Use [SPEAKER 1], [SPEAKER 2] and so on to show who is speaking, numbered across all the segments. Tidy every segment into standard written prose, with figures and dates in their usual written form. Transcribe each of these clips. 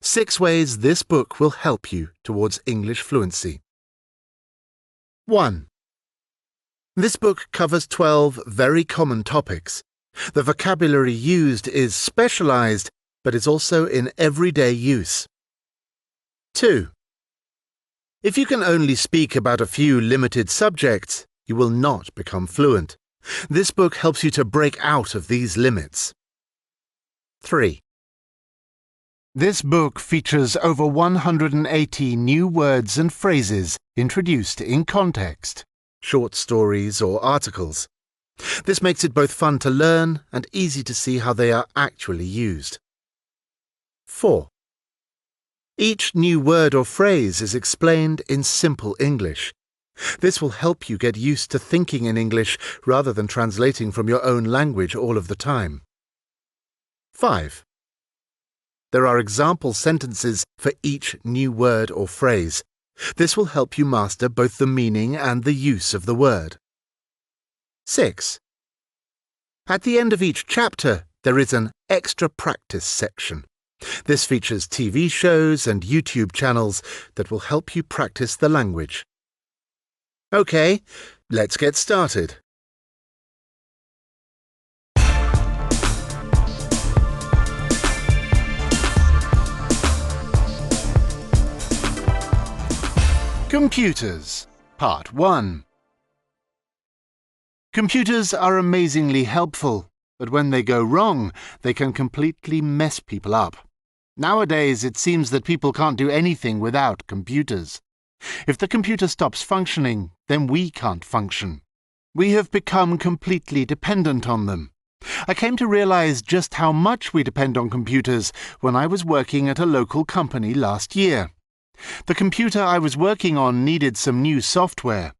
[SPEAKER 1] 6 ways this book will help you towards English fluency. 1. This book covers 12 very common topics. The vocabulary used is specialized, but is also in everyday use. 2. If you can only speak about a few limited subjects, you will not become fluent. This book helps you to break out of these limits. 3. This book features over 180 new words and phrases introduced in context, short stories or articles. This makes it both fun to learn and easy to see how they are actually used. 4. Each new word or phrase is explained in simple English. This will help you get used to thinking in English rather than translating from your own language all of the time. 5. There are example sentences for each new word or phrase. This will help you master both the meaning and the use of the word. 6. At the end of each chapter, there is an extra practice section. This features TV shows and YouTube channels that will help you practice the language. Okay, let's get started. Computers, Part 1. Computers are amazingly helpful, but when they go wrong, they can completely mess people up. Nowadays, it seems that people can't do anything without computers. If the computer stops functioning, then we can't function. We have become completely dependent on them. I came to realize just how much we depend on computers when I was working at a local company last year. The computer I was working on needed some new software.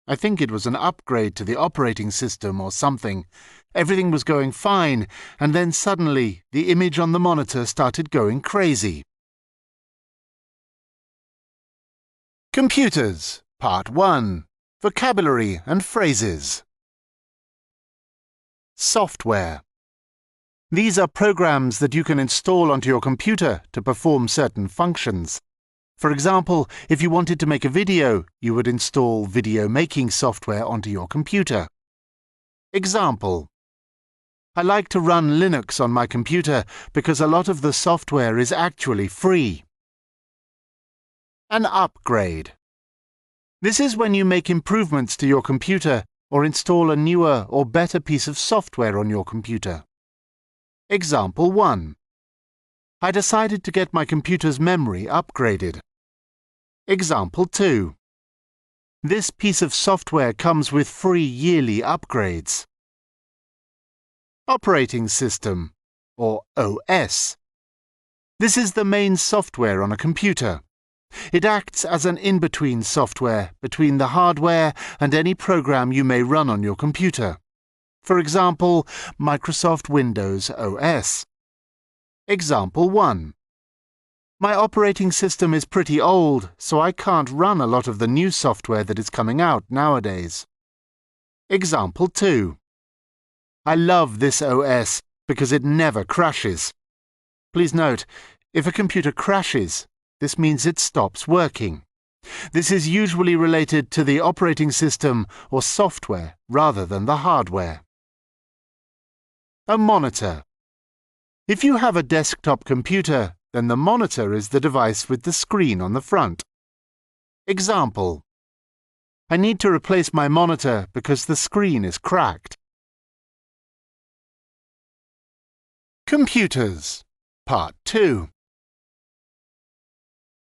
[SPEAKER 1] I think it was an upgrade to the operating system or something. Everything was going fine, and then suddenly the image on the monitor started going crazy. Computers, Part 1. Vocabulary and phrases. Software. These are programs that you can install onto your computer to perform certain functions. For example, if you wanted to make a video, you would install video making software onto your computer. Example: I like to run Linux on my computer because a lot of the software is actually free. An upgrade. This is when you make improvements to your computer or install a newer or better piece of software on your computer. Example 1. I decided to get my computer's memory upgraded. Example 2. This piece of software comes with free yearly upgrades. Operating System, or OS. This is the main software on a computer. It acts as an in-between software between the hardware and any program you may run on your computer. For example, Microsoft Windows OS. Example 1. My operating system is pretty old, so I can't run a lot of the new software that is coming out nowadays. Example 2. I love this OS because it never crashes. Please note, if a computer crashes, this means it stops working. This is usually related to the operating system or software rather than the hardware. A monitor. If you have a desktop computer, then the monitor is the device with the screen on the front. Example: I need to replace my monitor because the screen is cracked. Computers, Part 2.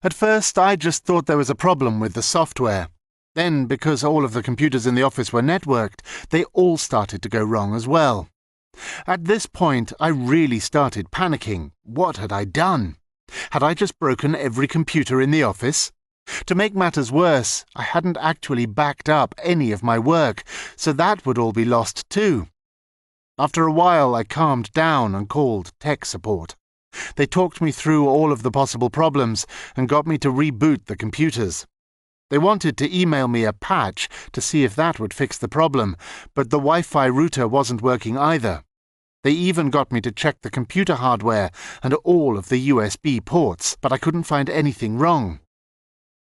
[SPEAKER 1] At first, I just thought there was a problem with the software. Then, because all of the computers in the office were networked, they all started to go wrong as well. At this point, I really started panicking. What had I done? Had I just broken every computer in the office? To make matters worse, I hadn't actually backed up any of my work, so that would all be lost too. After a while, I calmed down and called tech support. They talked me through all of the possible problems and got me to reboot the computers. They wanted to email me a patch to see if that would fix the problem, but the Wi-Fi router wasn't working either. They even got me to check the computer hardware and all of the USB ports, but I couldn't find anything wrong.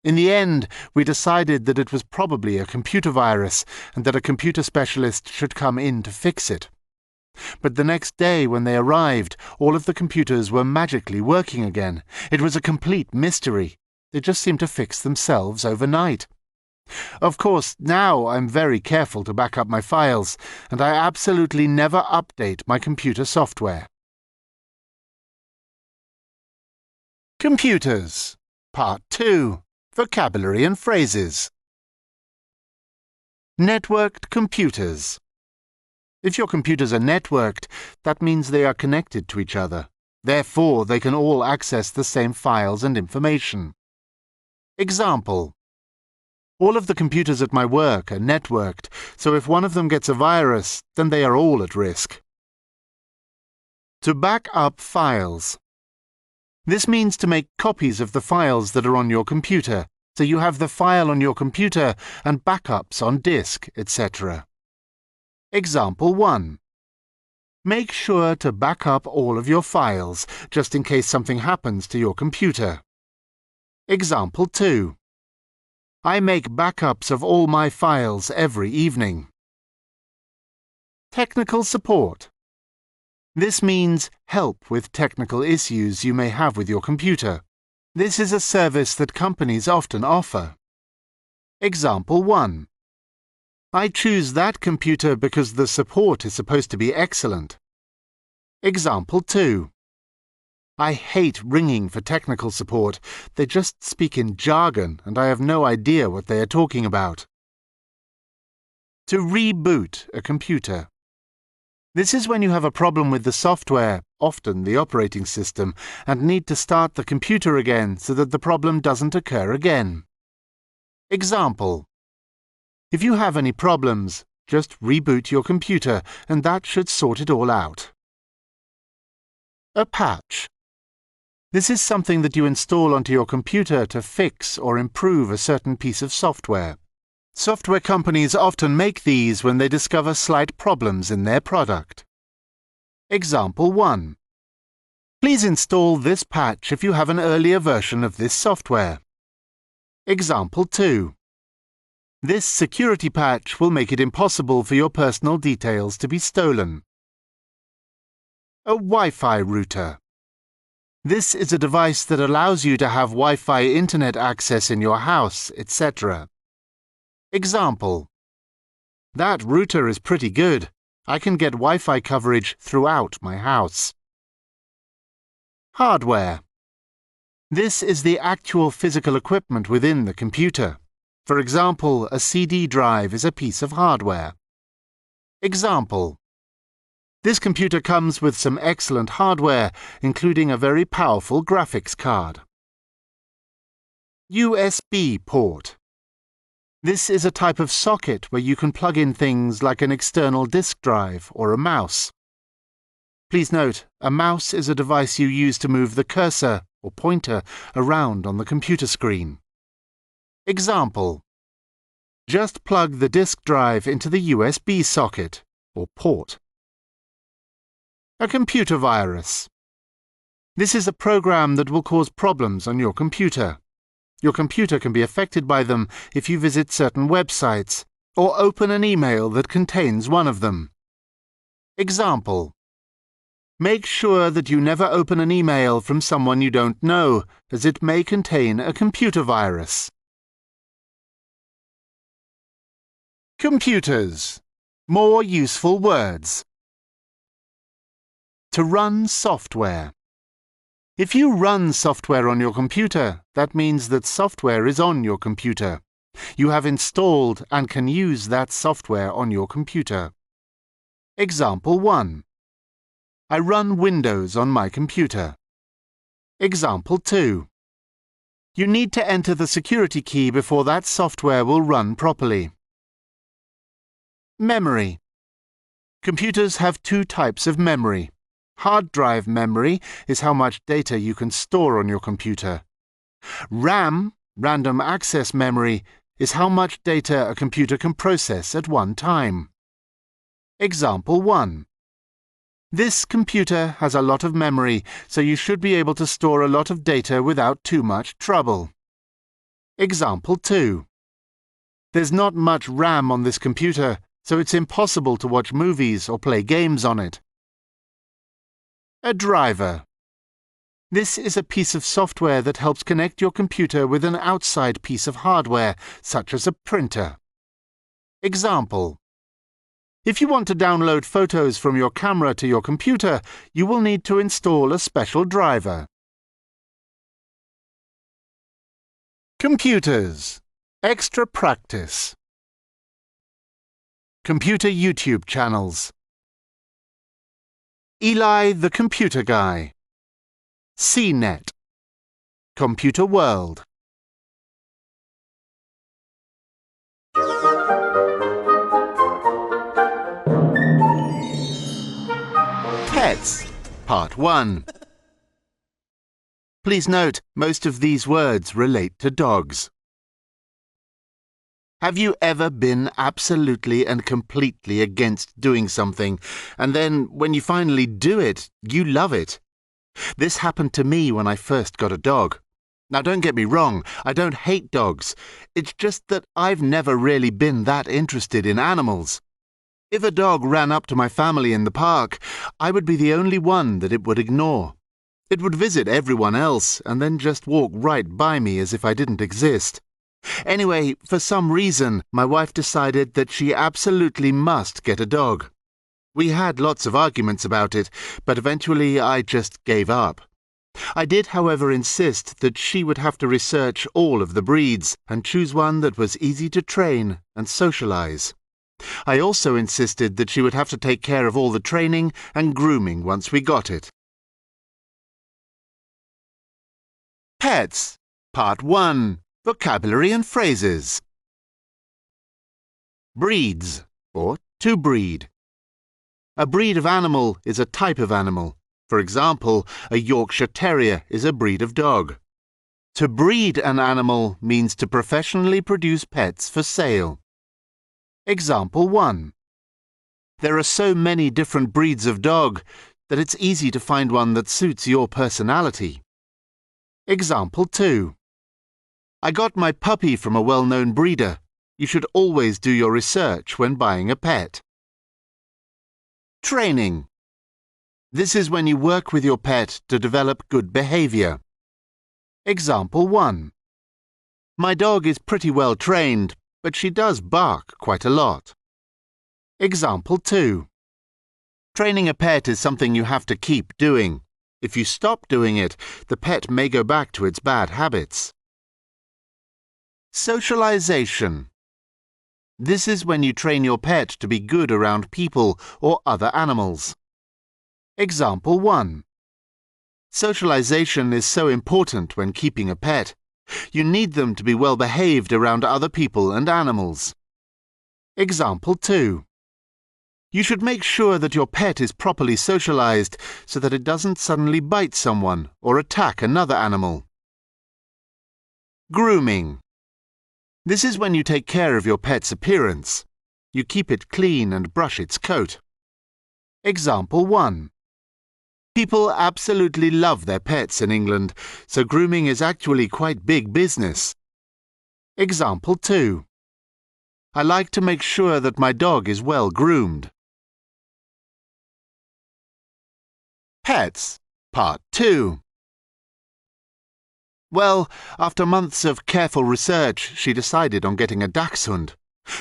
[SPEAKER 1] In the end, we decided that it was probably a computer virus and that a computer specialist should come in to fix it. But the next day when they arrived, all of the computers were magically working again. It was a complete mystery. They just seemed to fix themselves overnight. Of course, now I'm very careful to back up my files, and I absolutely never update my computer software. Computers, Part 2. Vocabulary and phrases. Networked computers. If your computers are networked, that means they are connected to each other. Therefore, they can all access the same files and information. Example: all of the computers at my work are networked, so if one of them gets a virus, then they are all at risk. To back up files. This means to make copies of the files that are on your computer, so you have the file on your computer and backups on disk, etc. Example 1. Make sure to back up all of your files, just in case something happens to your computer. Example 2. I make backups of all my files every evening. Technical support. This means help with technical issues you may have with your computer. This is a service that companies often offer. Example 1. I choose that computer because the support is supposed to be excellent. Example 2. I hate ringing for technical support. They just speak in jargon and I have no idea what they are talking about. To reboot a computer. This is when you have a problem with the software, often the operating system, and need to start the computer again so that the problem doesn't occur again. Example: if you have any problems, just reboot your computer and that should sort it all out. A patch. This is something that you install onto your computer to fix or improve a certain piece of software. Software companies often make these when they discover slight problems in their product. Example 1. Please install this patch if you have an earlier version of this software. Example 2. This security patch will make it impossible for your personal details to be stolen. A Wi-Fi router. This is a device that allows you to have Wi-Fi internet access in your house, etc. Example: that router is pretty good. I can get Wi-Fi coverage throughout my house. Hardware. This is the actual physical equipment within the computer. For example, a CD drive is a piece of hardware. Example: this computer comes with some excellent hardware, including a very powerful graphics card. USB port. This is a type of socket where you can plug in things like an external disk drive or a mouse. Please note, a mouse is a device you use to move the cursor or pointer around on the computer screen. Example: just plug the disk drive into the USB socket or port. A computer virus. This is a program that will cause problems on your computer. Your computer can be affected by them if you visit certain websites or open an email that contains one of them. Example: make sure that you never open an email from someone you don't know, as it may contain a computer virus. Computers. More useful words. To run software. If you run software on your computer, that means that software is on your computer. You have installed and can use that software on your computer. Example 1. I run Windows on my computer. Example 2. You need to enter the security key before that software will run properly. Memory. Computers have two types of memory. Hard drive memory is how much data you can store on your computer. RAM, random access memory, is how much data a computer can process at one time. Example 1. This computer has a lot of memory, so you should be able to store a lot of data without too much trouble. Example 2. There's not much RAM on this computer, so it's impossible to watch movies or play games on it. A driver. This is a piece of software that helps connect your computer with an outside piece of hardware, such as a printer. Example. If you want to download photos from your camera to your computer, you will need to install a special driver. Computers. Extra practice. Computer YouTube channels. Eli the Computer Guy. CNET. Computer World. Pets, Part 1. Please note, most of these words relate to dogs. Have you ever been absolutely and completely against doing something, and then, when you finally do it, you love it? This happened to me when I first got a dog. Now, don't get me wrong, I don't hate dogs. It's just that I've never really been that interested in animals. If a dog ran up to my family in the park, I would be the only one that it would ignore. It would visit everyone else and then just walk right by me as if I didn't exist. Anyway, for some reason, my wife decided that she absolutely must get a dog. We had lots of arguments about it, but eventually I just gave up. I did, however, insist that she would have to research all of the breeds and choose one that was easy to train and socialize. I also insisted that she would have to take care of all the training and grooming once we got it. Pets, Part 1. Vocabulary and phrases. Breeds, or to breed. A breed of animal is a type of animal. For example, a Yorkshire Terrier is a breed of dog. To breed an animal means to professionally produce pets for sale. Example 1. There are so many different breeds of dog that it's easy to find one that suits your personality. Example 2. I got my puppy from a well-known breeder. You should always do your research when buying a pet. Training. This is when you work with your pet to develop good behavior. Example 1. My dog is pretty well trained, but she does bark quite a lot. Example 2. Training a pet is something you have to keep doing. If you stop doing it, the pet may go back to its bad habits. Socialization. This is when you train your pet to be good around people or other animals. Example 1. Socialization is so important when keeping a pet. You need them to be well behaved around other people and animals. Example 2. You should make sure that your pet is properly socialized so that it doesn't suddenly bite someone or attack another animal. Grooming. This is when you take care of your pet's appearance. You keep it clean and brush its coat. Example 1. People absolutely love their pets in England, so grooming is actually quite big business. Example 2. I like to make sure that my dog is well groomed. Pets, Part 2. Well, after months of careful research, she decided on getting a dachshund.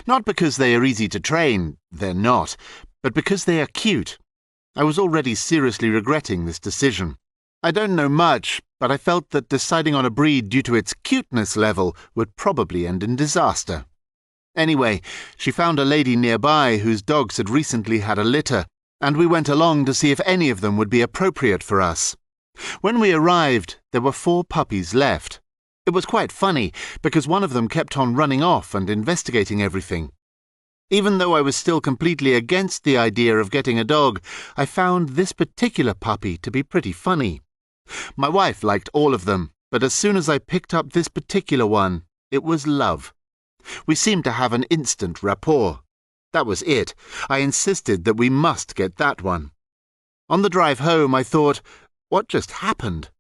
[SPEAKER 1] Not because they are easy to train, they're not, but because they are cute. I was already seriously regretting this decision. I don't know much, but I felt that deciding on a breed due to its cuteness level would probably end in disaster. Anyway, she found a lady nearby whose dogs had recently had a litter, and we went along to see if any of them would be appropriate for us. When we arrived, there were 4 puppies left. It was quite funny, because one of them kept on running off and investigating everything. Even though I was still completely against the idea of getting a dog, I found this particular puppy to be pretty funny. My wife liked all of them, but as soon as I picked up this particular one, it was love. We seemed to have an instant rapport. That was it. I insisted that we must get that one. On the drive home, I thought, what just happened?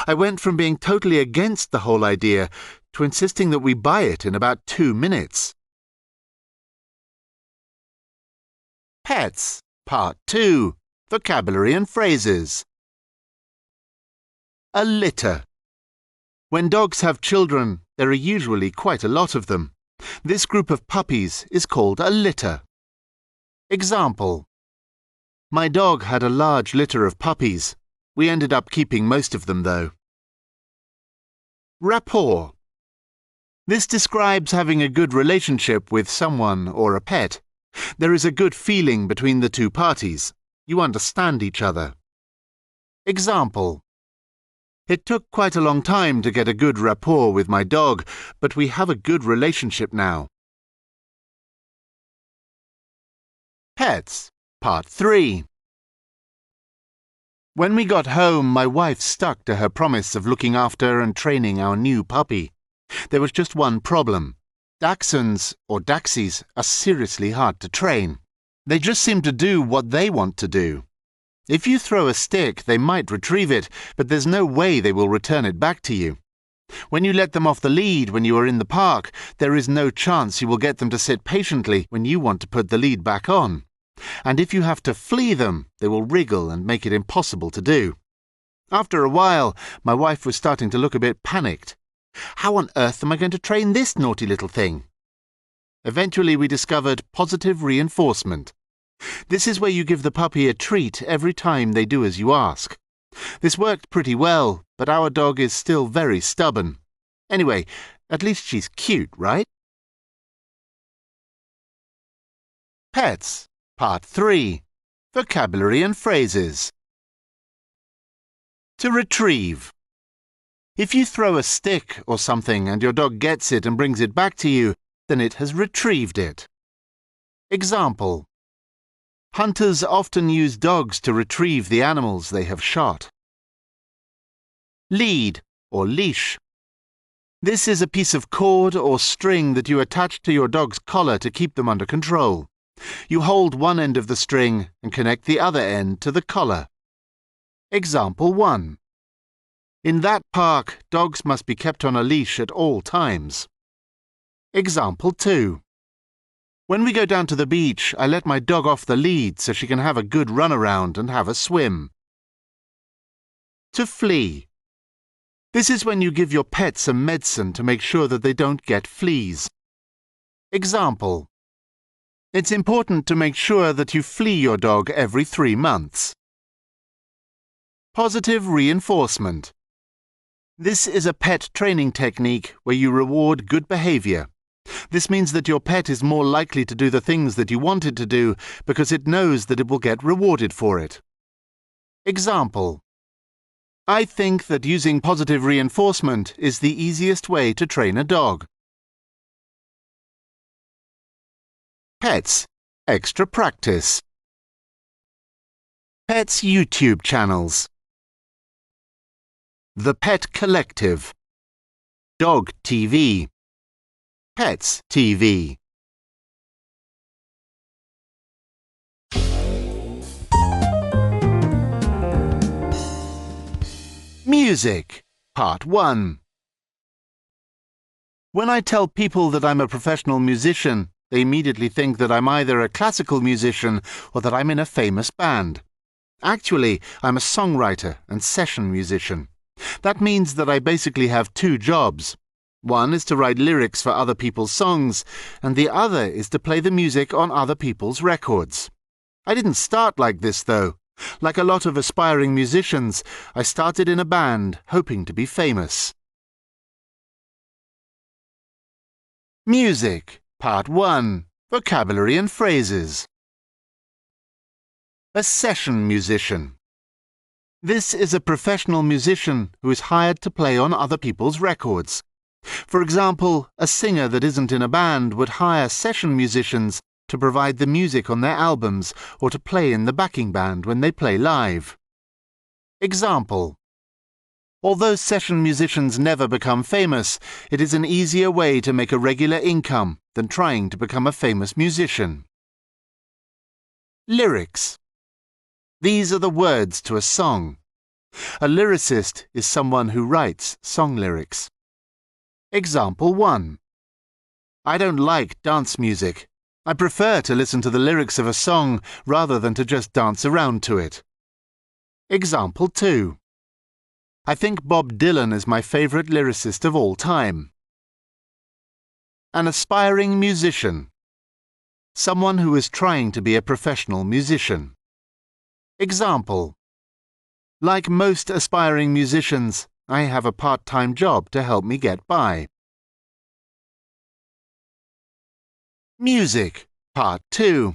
[SPEAKER 1] I went from being totally against the whole idea to insisting that we buy it in about 2 minutes. Pets, Part 2. Vocabulary and phrases. A litter. When dogs have children, there are usually quite a lot of them. This group of puppies is called a litter. Example: my dog had a large litter of puppies. We ended up keeping most of them, though. Rapport. This describes having a good relationship with someone or a pet. There is a good feeling between the two parties. You understand each other. Example: it took quite a long time to get a good rapport with my dog, but we have a good relationship now. Pets, Part 3. When we got home, my wife stuck to her promise of looking after and training our new puppy. There was just one problem. Dachshunds, or Daxies, are seriously hard to train. They just seem to do what they want to do. If you throw a stick, they might retrieve it, but there's no way they will return it back to you. When you let them off the lead when you are in the park, there is no chance you will get them to sit patiently when you want to put the lead back on. And if you have to flee them, they will wriggle and make it impossible to do. After a while, my wife was starting to look a bit panicked. How on earth am I going to train this naughty little thing? Eventually, we discovered positive reinforcement. This is where you give the puppy a treat every time they do as you ask. This worked pretty well, but our dog is still very stubborn. Anyway, at least she's cute, right? Pets, Part 3. Vocabulary and phrases. To retrieve. If you throw a stick or something and your dog gets it and brings it back to you, then it has retrieved it. Example: hunters often use dogs to retrieve the animals they have shot. Lead, or leash. This is a piece of cord or string that you attach to your dog's collar to keep them under control. You hold one end of the string and connect the other end to the collar. Example 1. In that park, dogs must be kept on a leash at all times. Example 2. When we go down to the beach, I let my dog off the lead so she can have a good run around and have a swim. To flee. This is when you give your pet some medicine to make sure that they don't get fleas. Example: it's important to make sure that you flea your dog every 3 months. Positive reinforcement. This is a pet training technique where you reward good behavior. This means that your pet is more likely to do the things that you want it to do because it knows that it will get rewarded for it. Example: I think that using positive reinforcement is the easiest way to train a dog. Pets, extra practice. Pets YouTube channels. The Pet Collective. Dog TV. Pets TV. Music, Part 1. When I tell people that I'm a professional musician, they immediately think that I'm either a classical musician or that I'm in a famous band. Actually, I'm a songwriter and session musician. That means that I basically have 2 jobs. One is to write lyrics for other people's songs, and the other is to play the music on other people's records. I didn't start like this, though. Like a lot of aspiring musicians, I started in a band, hoping to be famous. Music, Part 1. Vocabulary and phrases. A session musician. This is a professional musician who is hired to play on other people's records. For example, a singer that isn't in a band would hire session musicians to provide the music on their albums or to play in the backing band when they play live. Example: although session musicians never become famous, it is an easier way to make a regular income than trying to become a famous musician. Lyrics. These are the words to a song. A lyricist is someone who writes song lyrics. Example 1. I don't like dance music. I prefer to listen to the lyrics of a song rather than to just dance around to it. Example 2. I think Bob Dylan is my favourite lyricist of all time. An aspiring musician. Someone who is trying to be a professional musician. Example. Like most aspiring musicians, I have a part-time job to help me get by. Music, Part 2.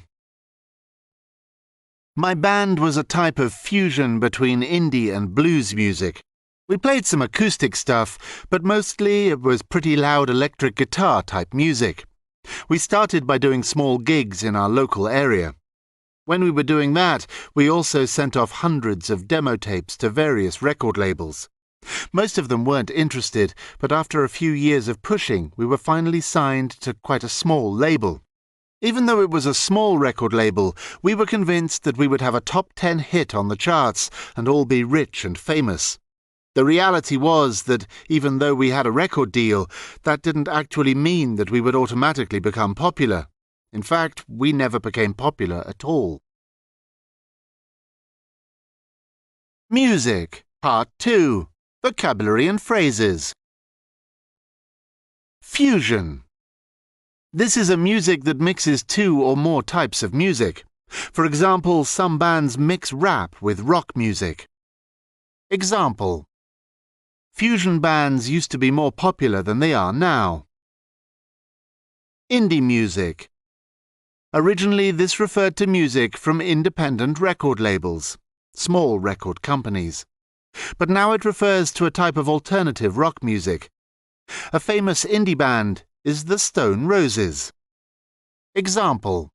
[SPEAKER 1] My band was a type of fusion between indie and blues music. We played some acoustic stuff, but mostly it was pretty loud electric guitar type music. We started by doing small gigs in our local area. When we were doing that, we also sent off hundreds of demo tapes to various record labels. Most of them weren't interested, but after a few years of pushing, we were finally signed to quite a small label. Even though it was a small record label, we were convinced that we would have a top 10 hit on the charts and all be rich and famous. The reality was that even though we had a record deal, that didn't actually mean that we would automatically become popular. In fact, we never became popular at all. Music, Part 2. Vocabulary and phrases. Fusion. This is a music that mixes two or more types of music. For example, some bands mix rap with rock music. Example. Fusion bands used to be more popular than they are now. Indie music. Originally, this referred to music from independent record labels, small record companies. But now it refers to a type of alternative rock music. A famous indie band is the Stone Roses. Example.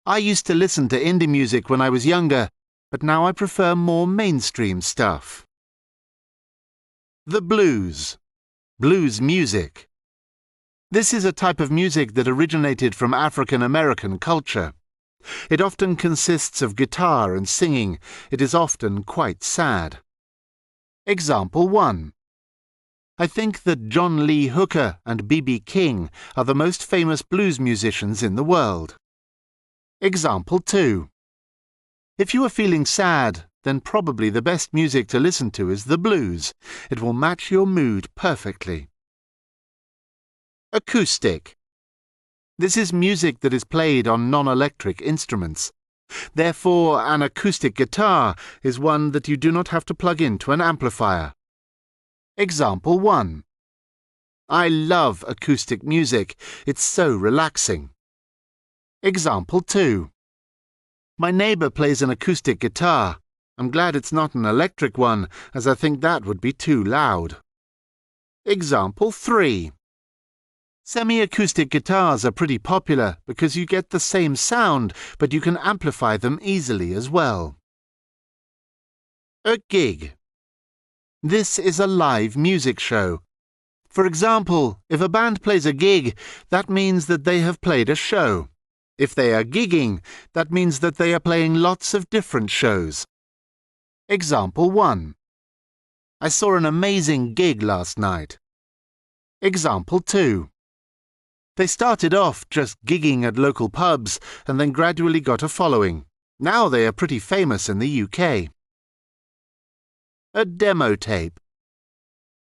[SPEAKER 1] I used to listen to indie music when I was younger, but now I prefer more mainstream stuff. The blues. Blues music. This is a type of music that originated from African American culture. It often consists of guitar and singing. It is often quite sad. Example 1. I think that John Lee Hooker and B.B. King are the most famous blues musicians in the world. Example 2. If you are feeling sad, then probably the best music to listen to is the blues. It will match your mood perfectly. Acoustic. This is music that is played on non-electric instruments. Therefore, an acoustic guitar is one that you do not have to plug into an amplifier. Example 1. I love acoustic music. It's so relaxing. Example 2. My neighbour plays an acoustic guitar. I'm glad it's not an electric one, as I think that would be too loud. Example 3. Semi-acoustic guitars are pretty popular because you get the same sound, but you can amplify them easily as well. A gig. This is a live music show. For example, if a band plays a gig, that means that they have played a show. If they are gigging, that means that they are playing lots of different shows. Example 1. I saw an amazing gig last night. Example 2. They started off just gigging at local pubs and then gradually got a following. Now they are pretty famous in the UK. A demo tape.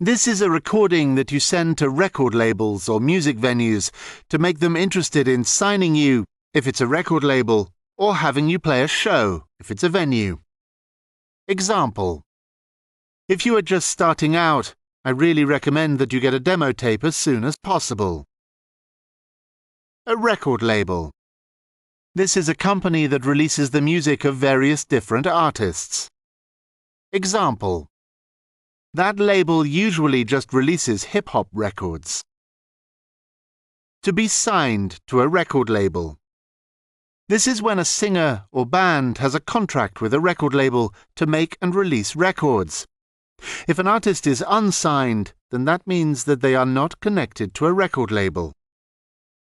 [SPEAKER 1] This is a recording that you send to record labels or music venues to make them interested in signing you, if it's a record label, or having you play a show, if it's a venue. Example. If you are just starting out, I really recommend that you get a demo tape as soon as possible. A record label. This is a company that releases the music of various different artists. Example. That label usually just releases hip-hop records. To be signed to a record label. This is when a singer or band has a contract with a record label to make and release records. If an artist is unsigned, then that means that they are not connected to a record label.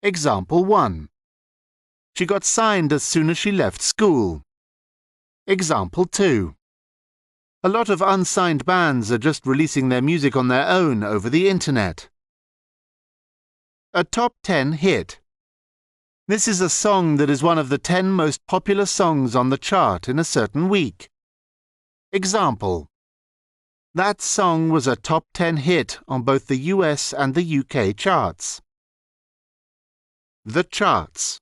[SPEAKER 1] Example 1. She got signed as soon as she left school. Example 2. A lot of unsigned bands are just releasing their music on their own over the internet. A top 10 hit. This is a song that is one of the 10 most popular songs on the chart in a certain week. Example. That song was a top 10 hit on both the US and the UK charts. The charts.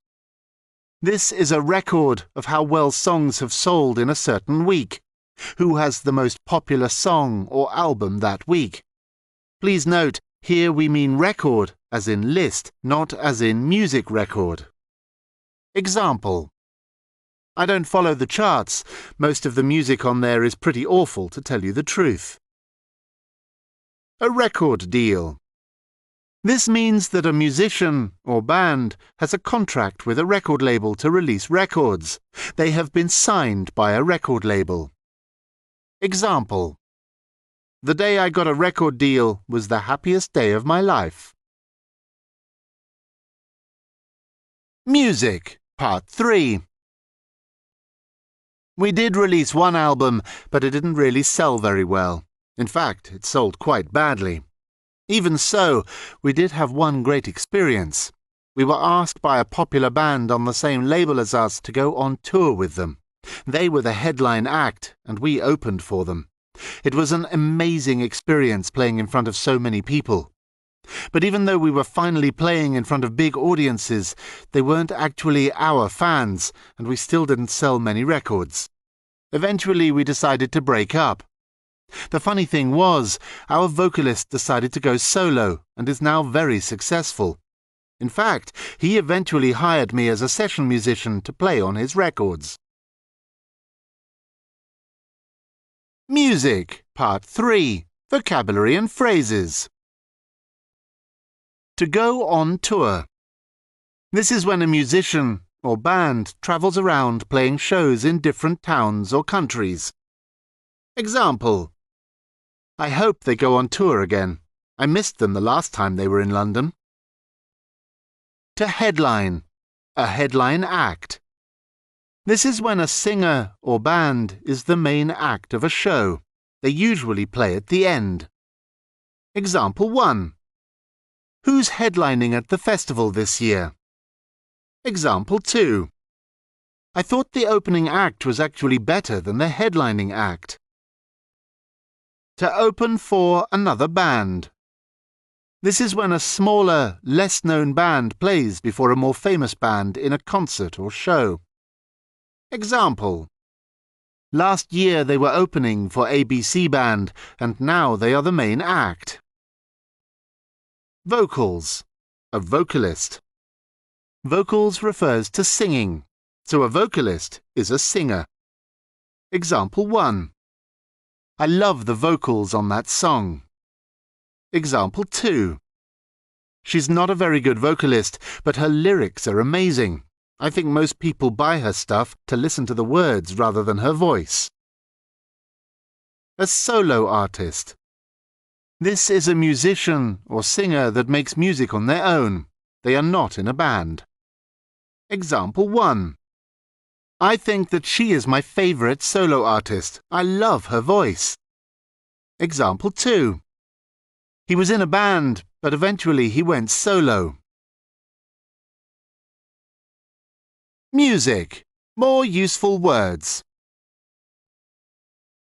[SPEAKER 1] This is a record of how well songs have sold in a certain week. Who has the most popular song or album that week? Please note, here we mean record as in list, not as in music record. Example. I don't follow the charts. Most of the music on there is pretty awful, to tell you the truth. A record deal. This means that a musician or band has a contract with a record label to release records. They have been signed by a record label. Example. The day I got a record deal was the happiest day of my life. Music, Part 3. We did release one album, but it didn't really sell very well. In fact, it sold quite badly. Even so, we did have one great experience. We were asked by a popular band on the same label as us to go on tour with them. They were the headline act, and we opened for them. It was an amazing experience playing in front of so many people. But even though we were finally playing in front of big audiences, they weren't actually our fans, and we still didn't sell many records. Eventually, we decided to break up. The funny thing was, our vocalist decided to go solo and is now very successful. In fact, he eventually hired me as a session musician to play on his records. Music, Part 3. Vocabulary and phrases. To go on tour. This is when a musician or band travels around playing shows in different towns or countries. Example. I hope they go on tour again. I missed them the last time they were in London. To headline. A headline act. This is when a singer or band is the main act of a show. They usually play at the end. Example 1. Who's headlining at the festival this year? Example 2. I thought the opening act was actually better than the headlining act. To open for another band. This is when a smaller, less-known band plays before a more famous band in a concert or show. Example. Last year they were opening for ABC Band, and now they are the main act. Vocals. A vocalist. Vocals refers to singing, so a vocalist is a singer. Example 1. I love the vocals on that song. Example 2. She's not a very good vocalist, but her lyrics are amazing. I think most people buy her stuff to listen to the words rather than her voice. A solo artist. This is a musician or singer that makes music on their own. They are not in a band. Example 1. I think that she is my favorite solo artist. I love her voice. Example 2. He was in a band, but eventually he went solo. Music. More useful words.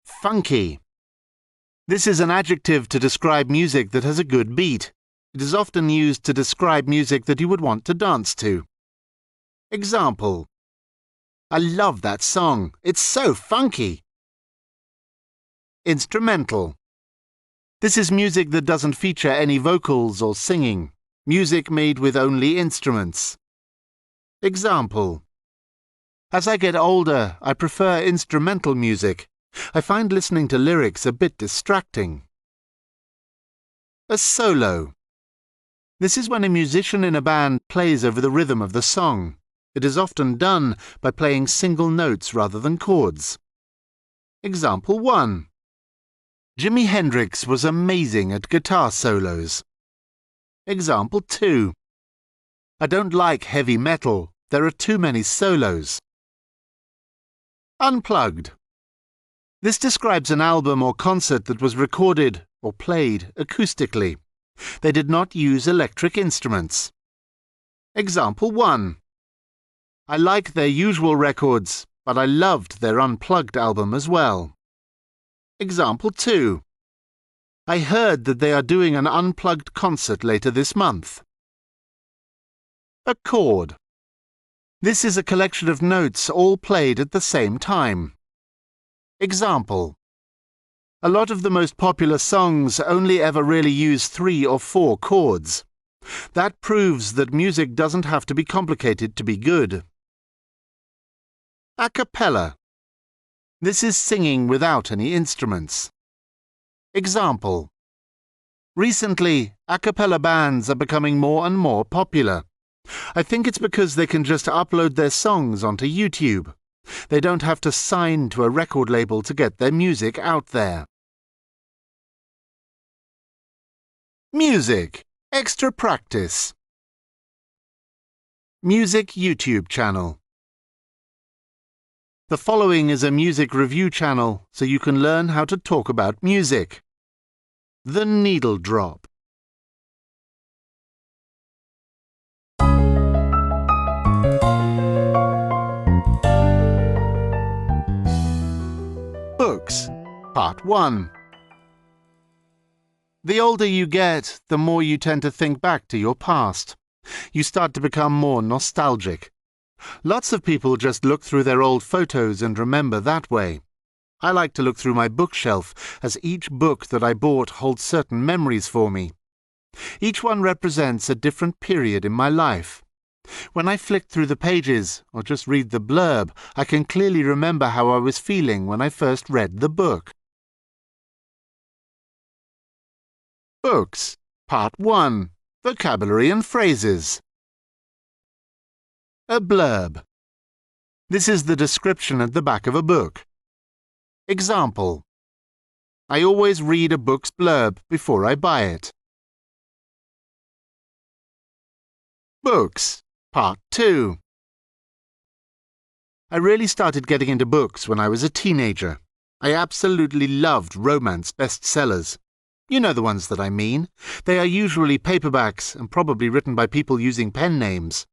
[SPEAKER 1] Funky. This is an adjective to describe music that has a good beat. It is often used to describe music that you would want to dance to. Example. I love that song. It's so funky. Instrumental. This is music that doesn't feature any vocals or singing. Music made with only instruments. Example. As I get older, I prefer instrumental music. I find listening to lyrics a bit distracting. A solo. This is when a musician in a band plays over the rhythm of the song. It is often done by playing single notes rather than chords. Example 1. Jimi Hendrix was amazing at guitar solos. Example 2. I don't like heavy metal. There are too many solos. Unplugged. This describes an album or concert that was recorded or played acoustically. They did not use electric instruments. Example 1. I like their usual records, but I loved their Unplugged album as well. Example 2. I heard that they are doing an Unplugged concert later this month. A chord. This is a collection of notes all played at the same time. Example. A lot of the most popular songs only ever really use 3 or 4 chords. That proves that music doesn't have to be complicated to be good. A cappella. This is singing without any instruments. Example. Recently, a cappella bands are becoming more and more popular. I think it's because they can just upload their songs onto YouTube. They don't have to sign to a record label to get their music out there. Music. Extra practice. Music YouTube channel. The following is a music review channel, so you can learn how to talk about music. The Needle Drop. Books. Part 1. The older you get, the more you tend to think back to your past. You start to become more nostalgic. Lots of people just look through their old photos and remember that way. I like to look through my bookshelf, as each book that I bought holds certain memories for me. Each one represents a different period in my life. When I flick through the pages, or just read the blurb, I can clearly remember how I was feeling when I first read the book. Books. Part 1. Vocabulary and phrases. A blurb. This is the description at the back of a book. Example. I always read a book's blurb before I buy it. Books. Part 2. I really started getting into books when I was a teenager. I absolutely loved romance bestsellers. You know the ones that I mean. They are usually paperbacks and probably written by people using pen names.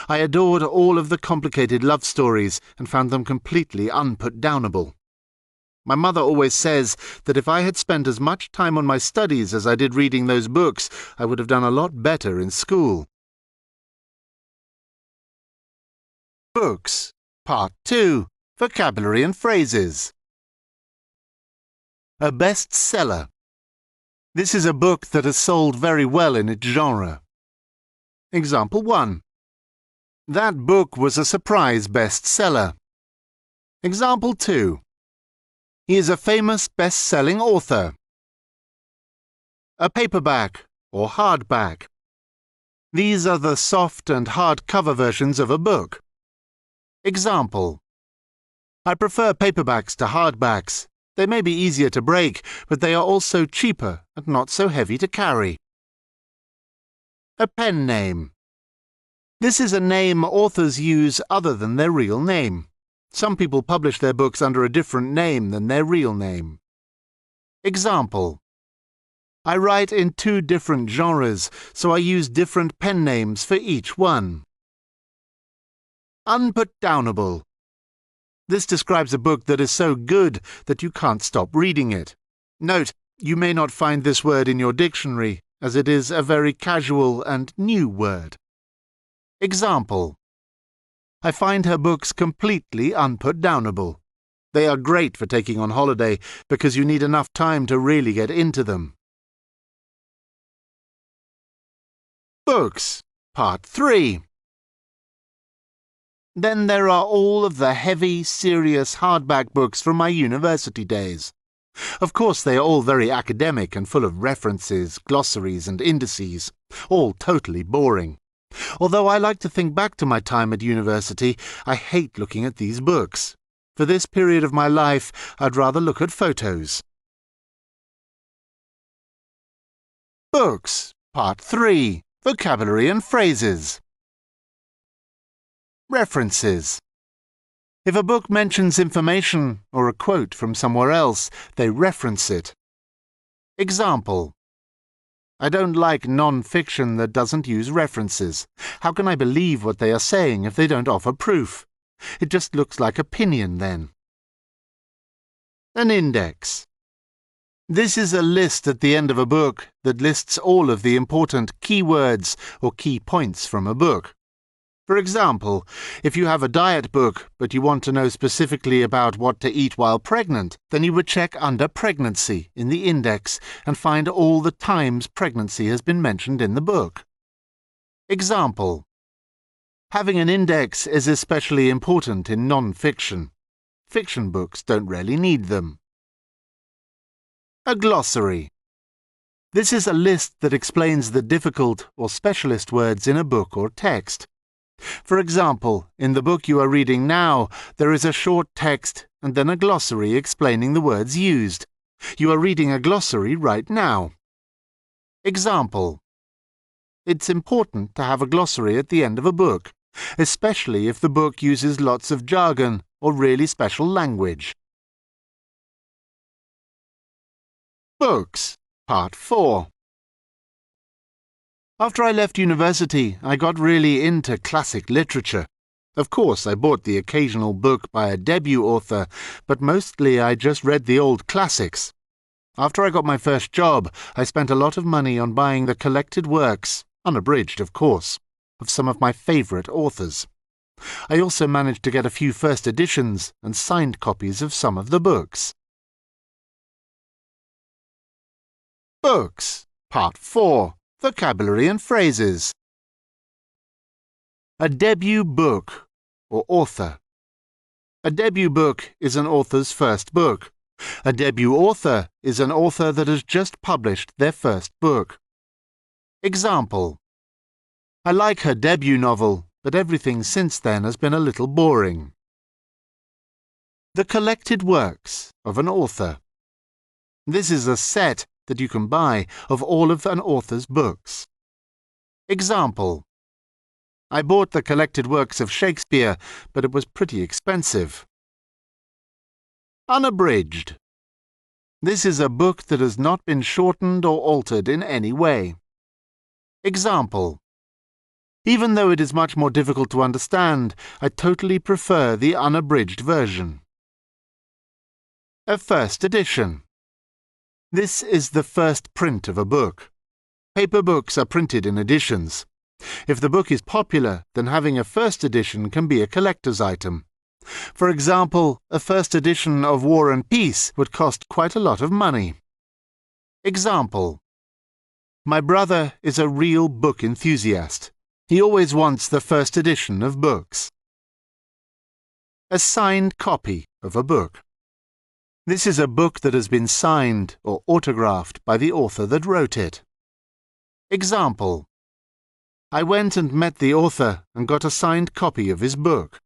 [SPEAKER 1] I adored all of the complicated love stories and found them completely unputdownable. My mother always says that if I had spent as much time on my studies as I did reading those books, I would have done a lot better in school. Books. Part 2. Vocabulary and phrases. A bestseller. This is a book that has sold very well in its genre. Example 1. That book was a surprise bestseller. Example 2. He is a famous best-selling author. A paperback or hardback. These are the soft and hardcover versions of a book. Example. I prefer paperbacks to hardbacks. They may be easier to break, but they are also cheaper and not so heavy to carry. A pen name. This is a name authors use other than their real name. Some people publish their books under a different name than their real name. Example. I write in 2 different genres, so I use different pen names for each one. Unputdownable. This describes a book that is so good that you can't stop reading it. Note, you may not find this word in your dictionary, as it is a very casual and new word. Example. I find her books completely unputdownable. They are great for taking on holiday because you need enough time to really get into them. Books. Part 3. Then there are all of the heavy, serious hardback books from my university days. Of course, they are all very academic and full of references, glossaries and indices, all totally boring. Although I like to think back to my time at university, I hate looking at these books. For this period of my life, I'd rather look at photos. Books. Part 3. Vocabulary and phrases. References. If a book mentions information or a quote from somewhere else, they reference it. Example: I don't like non-fiction that doesn't use references. How can I believe what they are saying if they don't offer proof? It just looks like opinion then. An index. This is a list at the end of a book that lists all of the important keywords or key points from a book. For example, if you have a diet book but you want to know specifically about what to eat while pregnant, then you would check under pregnancy in the index and find all the times pregnancy has been mentioned in the book. Example: having an index is especially important in non-fiction. Fiction books don't really need them. A glossary. This is a list that explains the difficult or specialist words in a book or text. For example, in the book you are reading now, there is a short text and then a glossary explaining the words used. You are reading a glossary right now. Example: it's important to have a glossary at the end of a book, especially if the book uses lots of jargon or really special language. Books, Part 4. After I left university, I got really into classic literature. Of course, I bought the occasional book by a debut author, but mostly I just read the old classics. After I got my first job, I spent a lot of money on buying the collected works, unabridged of course, of some of my favourite authors. I also managed to get a few first editions and signed copies of some of the books. Books, Part 4. Vocabulary and phrases. A debut book, or author. A debut book is an author's first book. A debut author is an author that has just published their first book. Example: I like her debut novel, but everything since then has been a little boring. The collected works of an author. This is a set that you can buy of all of an author's books. Example: I bought the collected works of Shakespeare, but it was pretty expensive. Unabridged. This is a book that has not been shortened or altered in any way. Example: even though it is much more difficult to understand, I totally prefer the unabridged version. A first edition. This is the first print of a book. Paper books are printed in editions. If the book is popular, then having a first edition can be a collector's item. For example, a first edition of War and Peace would cost quite a lot of money. Example: my brother is a real book enthusiast. He always wants the first edition of books. A signed copy of a book. This is a book that has been signed or autographed by the author that wrote it. Example: I went and met the author and got a signed copy of his book.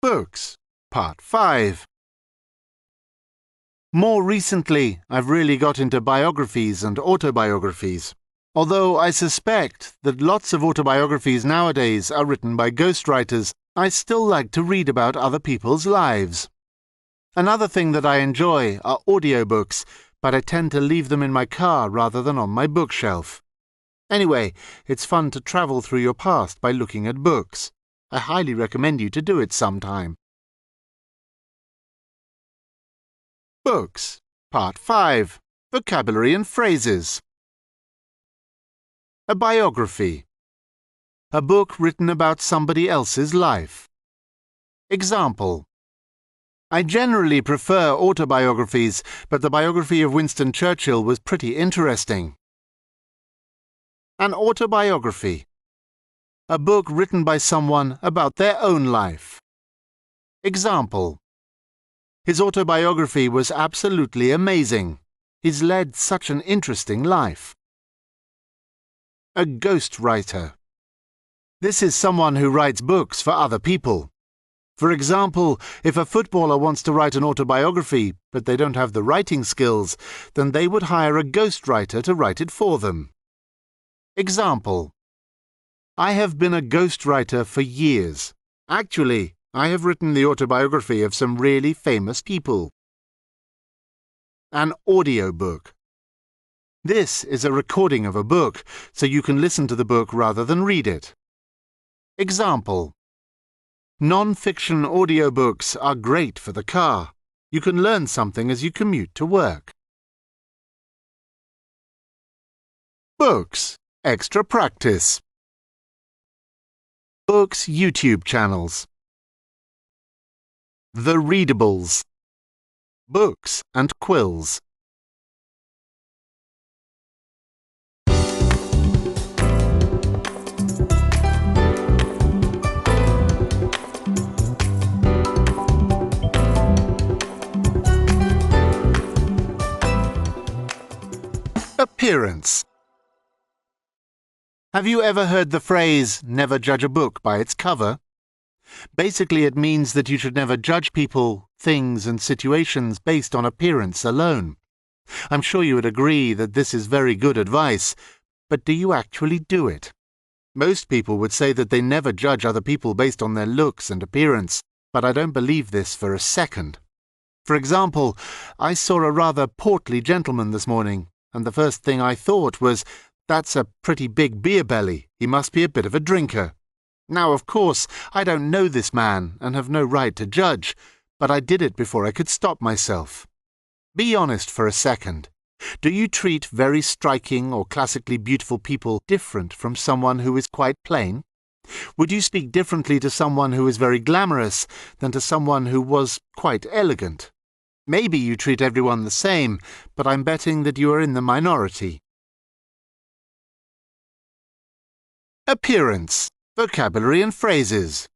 [SPEAKER 1] Books, Part 5. More recently, I've really got into biographies and autobiographies, although I suspect that lots of autobiographies nowadays are written by ghostwriters. I still like to read about other people's lives. Another thing that I enjoy are audiobooks, but I tend to leave them in my car rather than on my bookshelf. Anyway, it's fun to travel through your past by looking at books. I highly recommend you to do it sometime. Books, Part 5. Vocabulary and phrases. A biography. A book written about somebody else's life. Example: I generally prefer autobiographies, but the biography of Winston Churchill was pretty interesting. An autobiography. A book written by someone about their own life. Example: his autobiography was absolutely amazing. He's led such an interesting life. A ghostwriter. This is someone who writes books for other people. For example, if a footballer wants to write an autobiography, but they don't have the writing skills, then they would hire a ghostwriter to write it for them. Example: I have been a ghostwriter for years. Actually, I have written the autobiography of some really famous people. An audiobook. This is a recording of a book, so you can listen to the book rather than read it. Example. Non-fiction audiobooks are great for the car. You can learn something as you commute to work. Books. Extra practice. Books YouTube channels. The Readables. Books and quills. Appearance. Have you ever heard the phrase, never judge a book by its cover? Basically, it means that you should never judge people, things and situations based on appearance alone. I'm sure you would agree that this is very good advice, but do you actually do it? Most people would say that they never judge other people based on their looks and appearance, but I don't believe this for a second. For example, I saw a rather portly gentleman this morning, and the first thing I thought was, that's a pretty big beer belly. He must be a bit of a drinker. Now, of course, I don't know this man and have no right to judge, but I did it before I could stop myself. Be honest for a second. Do you treat very striking or classically beautiful people different from someone who is quite plain? Would you speak differently to someone who is very glamorous than to someone who was quite elegant? Maybe you treat everyone the same, but I'm betting that you are in the minority. Appearance, vocabulary and phrases.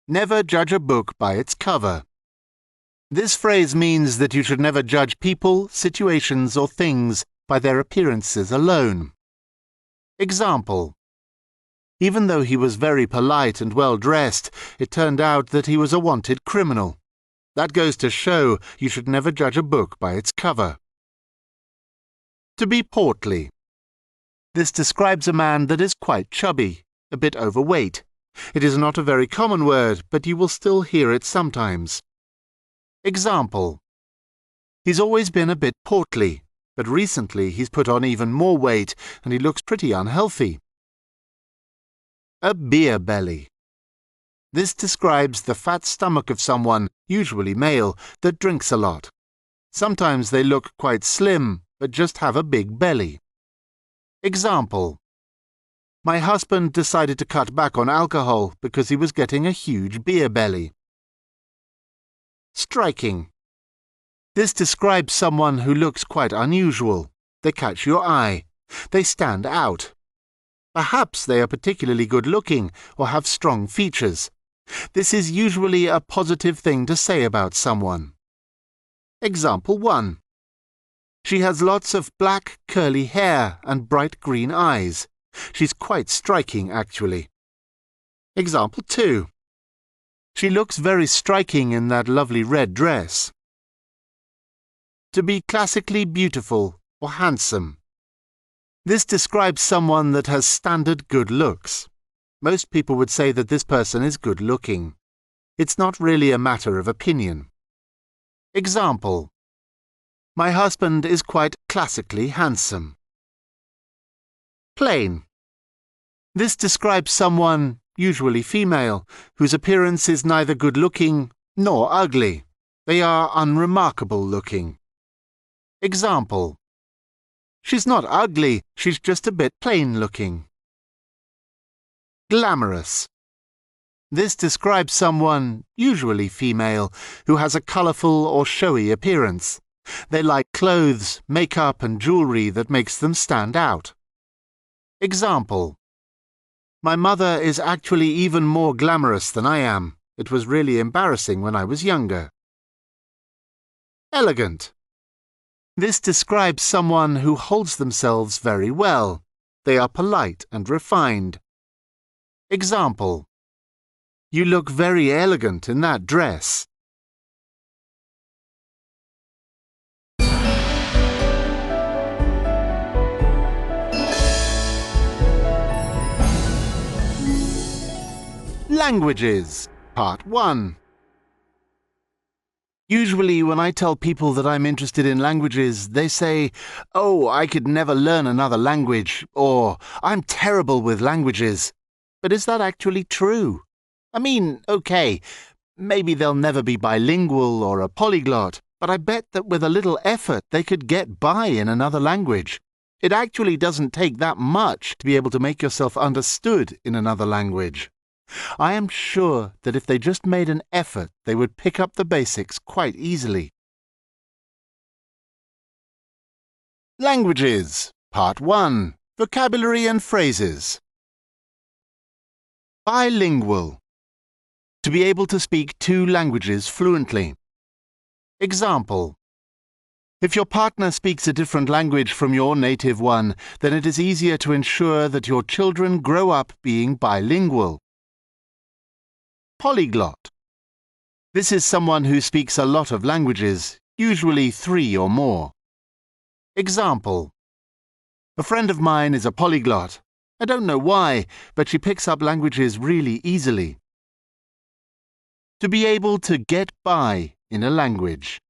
[SPEAKER 1] Never judge a book by its cover. This phrase means that you should never judge people, situations or things by their appearances alone. Example. Even though he was very polite and well-dressed, it turned out that he was a wanted criminal. That goes to show you should never judge a book by its cover. To be portly. This describes a man that is quite chubby, a bit overweight. It is not a very common word, but you will still hear it sometimes. Example. He's always been a bit portly, but recently he's put on even more weight and he looks pretty unhealthy. A beer belly. This describes the fat stomach of someone, usually male, that drinks a lot. Sometimes they look quite slim, but just have a big belly. Example. My husband decided to cut back on alcohol because he was getting a huge beer belly. Striking. This describes someone who looks quite unusual. They catch your eye. They stand out. Perhaps they are particularly good-looking or have strong features. This is usually a positive thing to say about someone. Example 1. She has lots of black, curly hair and bright green eyes. She's quite striking, actually. Example 2. She looks very striking in that lovely red dress. To be classically beautiful or handsome. This describes someone that has standard good looks. Most people would say that this person is good-looking. It's not really a matter of opinion. Example. My husband is quite classically handsome. Plain. This describes someone, usually female, whose appearance is neither good-looking nor ugly. They are unremarkable-looking. Example. She's not ugly, she's just a bit plain-looking. Glamorous. This describes someone, usually female, who has a colourful or showy appearance. They like clothes, makeup and jewellery that makes them stand out. Example. My mother is actually even more glamorous than I am. It was really embarrassing when I was younger. Elegant. This describes someone who holds themselves very well. They are polite and refined. Example. You look very elegant in that dress. Languages, Part 1. Usually when I tell people that I'm interested in languages, they say, "Oh, I could never learn another language," or "I'm terrible with languages." But is that actually true? I mean, okay, maybe they'll never be bilingual or a polyglot, but I bet that with a little effort they could get by in another language. It actually doesn't take that much to be able to make yourself understood in another language. I am sure that if they just made an effort, they would pick up the basics quite easily. Languages, Part 1. Vocabulary and phrases. Bilingual. To be able to speak two languages fluently. Example. If your partner speaks a different language from your native one, then it is easier to ensure that your children grow up being bilingual. Polyglot. This is someone who speaks a lot of languages, usually 3 or more. Example. A friend of mine is a polyglot. I don't know why, but she picks up languages really easily. To be able to get by in a language.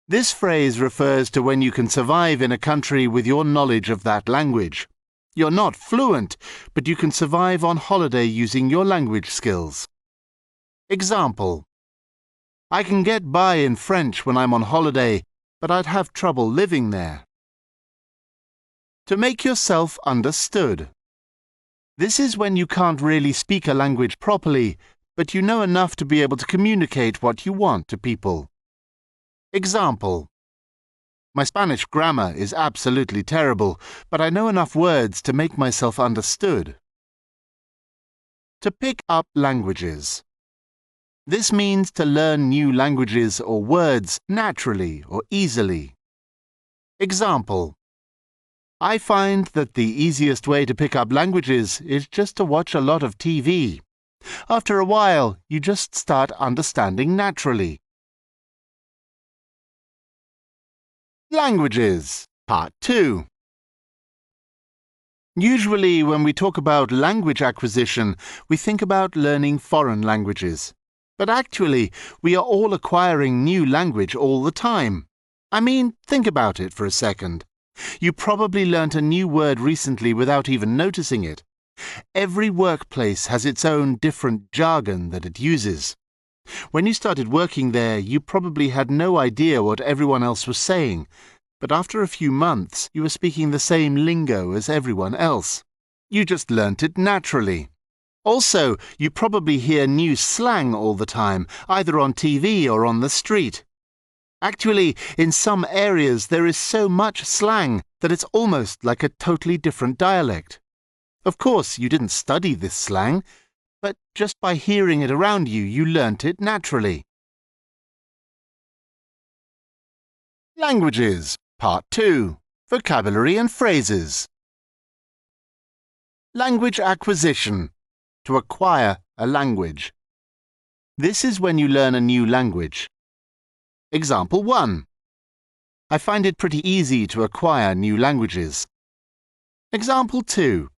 [SPEAKER 1] This phrase refers to when you can survive in a country with your knowledge of that language. You're not fluent, but you can survive on holiday using your language skills. Example. I can get by in French when I'm on holiday, but I'd have trouble living there. To make yourself understood. This is when you can't really speak a language properly, but you know enough to be able to communicate what you want to people. Example. My Spanish grammar is absolutely terrible, but I know enough words to make myself understood. To pick up languages. This means to learn new languages or words naturally or easily. Example. I find that the easiest way to pick up languages is just to watch a lot of TV. After a while, you just start understanding naturally. Languages, Part 2. Usually, when we talk about language acquisition, we think about learning foreign languages. But actually, we are all acquiring new language all the time. I mean, think about it for a second. You probably learnt a new word recently without even noticing it. Every workplace has its own different jargon that it uses. When you started working there, you probably had no idea what everyone else was saying, but after a few months, you were speaking the same lingo as everyone else. You just learnt it naturally. Also, you probably hear new slang all the time, either on TV or on the street. Actually, in some areas there is so much slang that it's almost like a totally different dialect. Of course, you didn't study this slang, but just by hearing it around you, you learnt it naturally. Languages, Part 2. Vocabulary and phrases. Language acquisition. To acquire a language. This is when you learn a new language. Example 1. I find it pretty easy to acquire new languages. Example 2.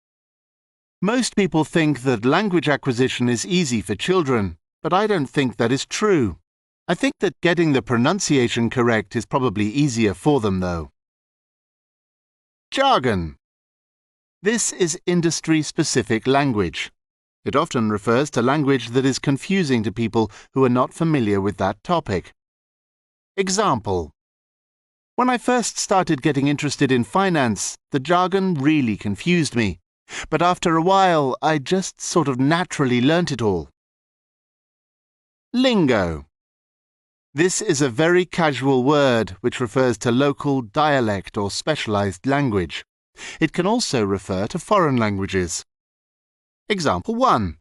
[SPEAKER 1] Most people think that language acquisition is easy for children, but I don't think that is true. I think that getting the pronunciation correct is probably easier for them, though. Jargon. This is industry-specific language. It often refers to language that is confusing to people who are not familiar with that topic. Example. When I first started getting interested in finance, the jargon really confused me. But after a while, I just sort of naturally learnt it all. Lingo. This is a very casual word which refers to local dialect or specialized language. It can also refer to foreign languages. Example 1.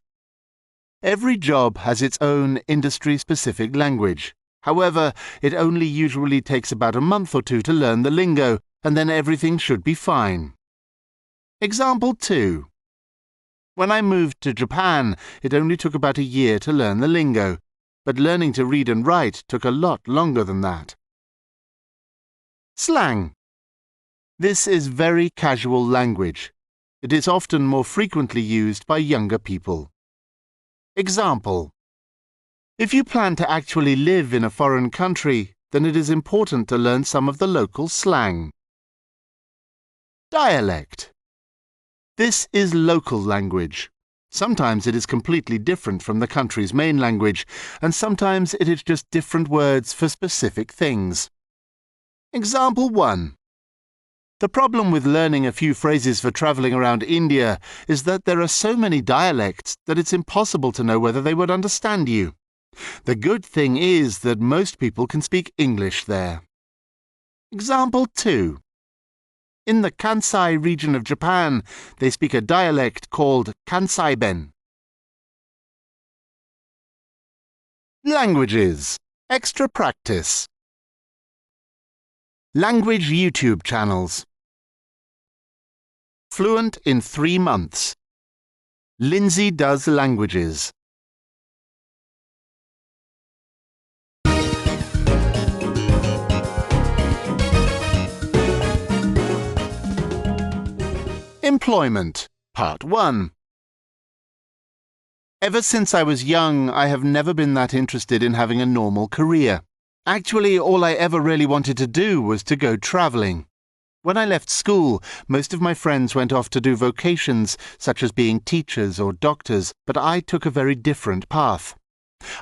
[SPEAKER 1] Every job has its own industry-specific language. However, it only usually takes about a month or 2 to learn the lingo, and then everything should be fine. Example 2. When I moved to Japan, it only took about a year to learn the lingo, but learning to read and write took a lot longer than that. Slang. This is very casual language. It is often more frequently used by younger people. Example: if you plan to actually live in a foreign country, then it is important to learn some of the local slang. Dialect. This is local language. Sometimes it is completely different from the country's main language, and sometimes it is just different words for specific things. Example 1. The problem with learning a few phrases for travelling around India is that there are so many dialects that it's impossible to know whether they would understand you. The good thing is that most people can speak English there. Example 2. In the Kansai region of Japan, they speak a dialect called Kansai-ben. Languages. Extra practice. Language YouTube channels. Fluent in 3 months. Lindsay does languages. Employment. Part 1. Ever since I was young, I have never been that interested in having a normal career. Actually, all I ever really wanted to do was to go travelling. When I left school, most of my friends went off to do vocations, such as being teachers or doctors, but I took a very different path.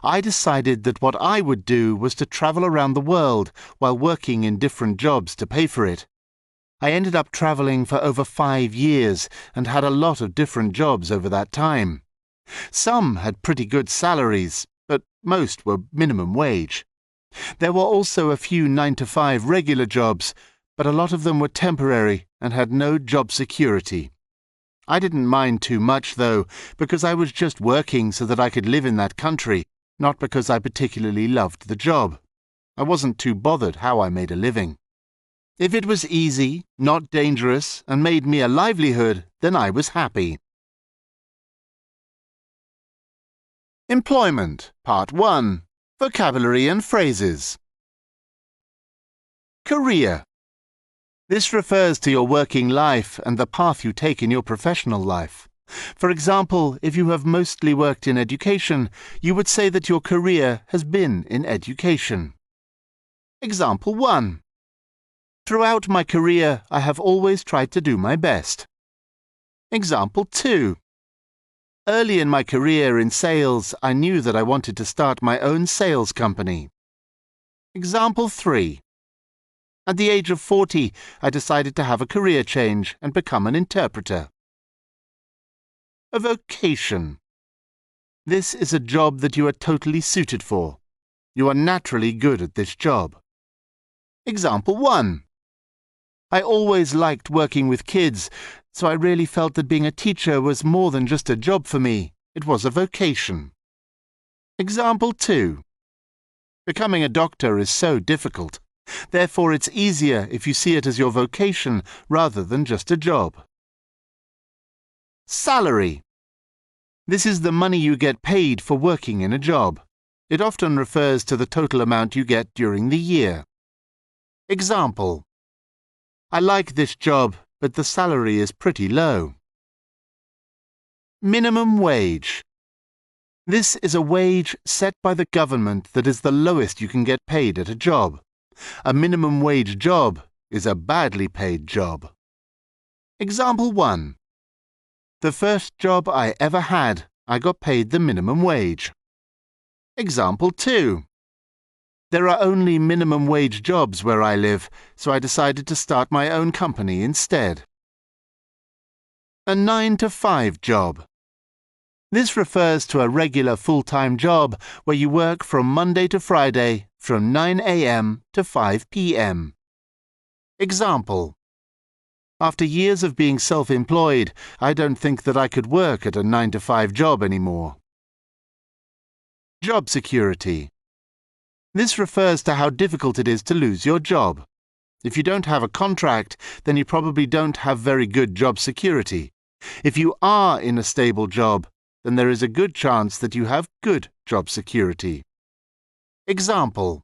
[SPEAKER 1] I decided that what I would do was to travel around the world while working in different jobs to pay for it. I ended up travelling for over 5 years and had a lot of different jobs over that time. Some had pretty good salaries, but most were minimum wage. There were also a few 9-to-5 regular jobs, but a lot of them were temporary and had no job security. I didn't mind too much, though, because I was just working so that I could live in that country, not because I particularly loved the job. I wasn't too bothered how I made a living. If it was easy, not dangerous, and made me a livelihood, then I was happy. Employment. Part 1. Vocabulary and phrases. Career. This refers to your working life and the path you take in your professional life. For example, if you have mostly worked in education, you would say that your career has been in education. Example 1. Throughout my career, I have always tried to do my best. Example 2. Early in my career in sales, I knew that I wanted to start my own sales company. Example 3. At the age of 40, I decided to have a career change and become an interpreter. A vocation. This is a job that you are totally suited for. You are naturally good at this job. Example 1. I always liked working with kids, so I really felt that being a teacher was more than just a job for me. It was a vocation. Example 2. Becoming a doctor is so difficult. Therefore, it's easier if you see it as your vocation rather than just a job. Salary. This is the money you get paid for working in a job. It often refers to the total amount you get during the year. Example: I like this job, but the salary is pretty low. Minimum wage. This is a wage set by the government that is the lowest you can get paid at a job. A minimum wage job is a badly paid job. Example 1. The first job I ever had, I got paid the minimum wage. Example 2. There are only minimum wage jobs where I live, so I decided to start my own company instead. A 9-to-5 job. This refers to a regular full-time job where you work from Monday to Friday from 9 a.m. to 5 p.m. Example: After years of being self-employed, I don't think that I could work at a 9-to-5 job anymore. Job security. This refers to how difficult it is to lose your job. If you don't have a contract, then you probably don't have very good job security. If you are in a stable job, then there is a good chance that you have good job security. Example: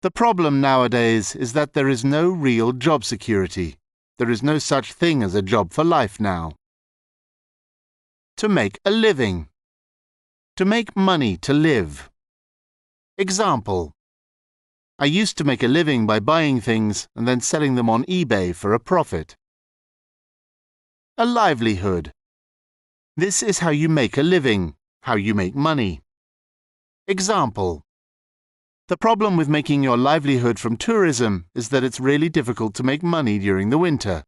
[SPEAKER 1] The problem nowadays is that there is no real job security. There is no such thing as a job for life now. To make a living. To make money to live. Example: I used to make a living by buying things and then selling them on eBay for a profit. A livelihood. This is how you make a living, how you make money. Example: the problem with making your livelihood from tourism is that it's really difficult to make money during the winter.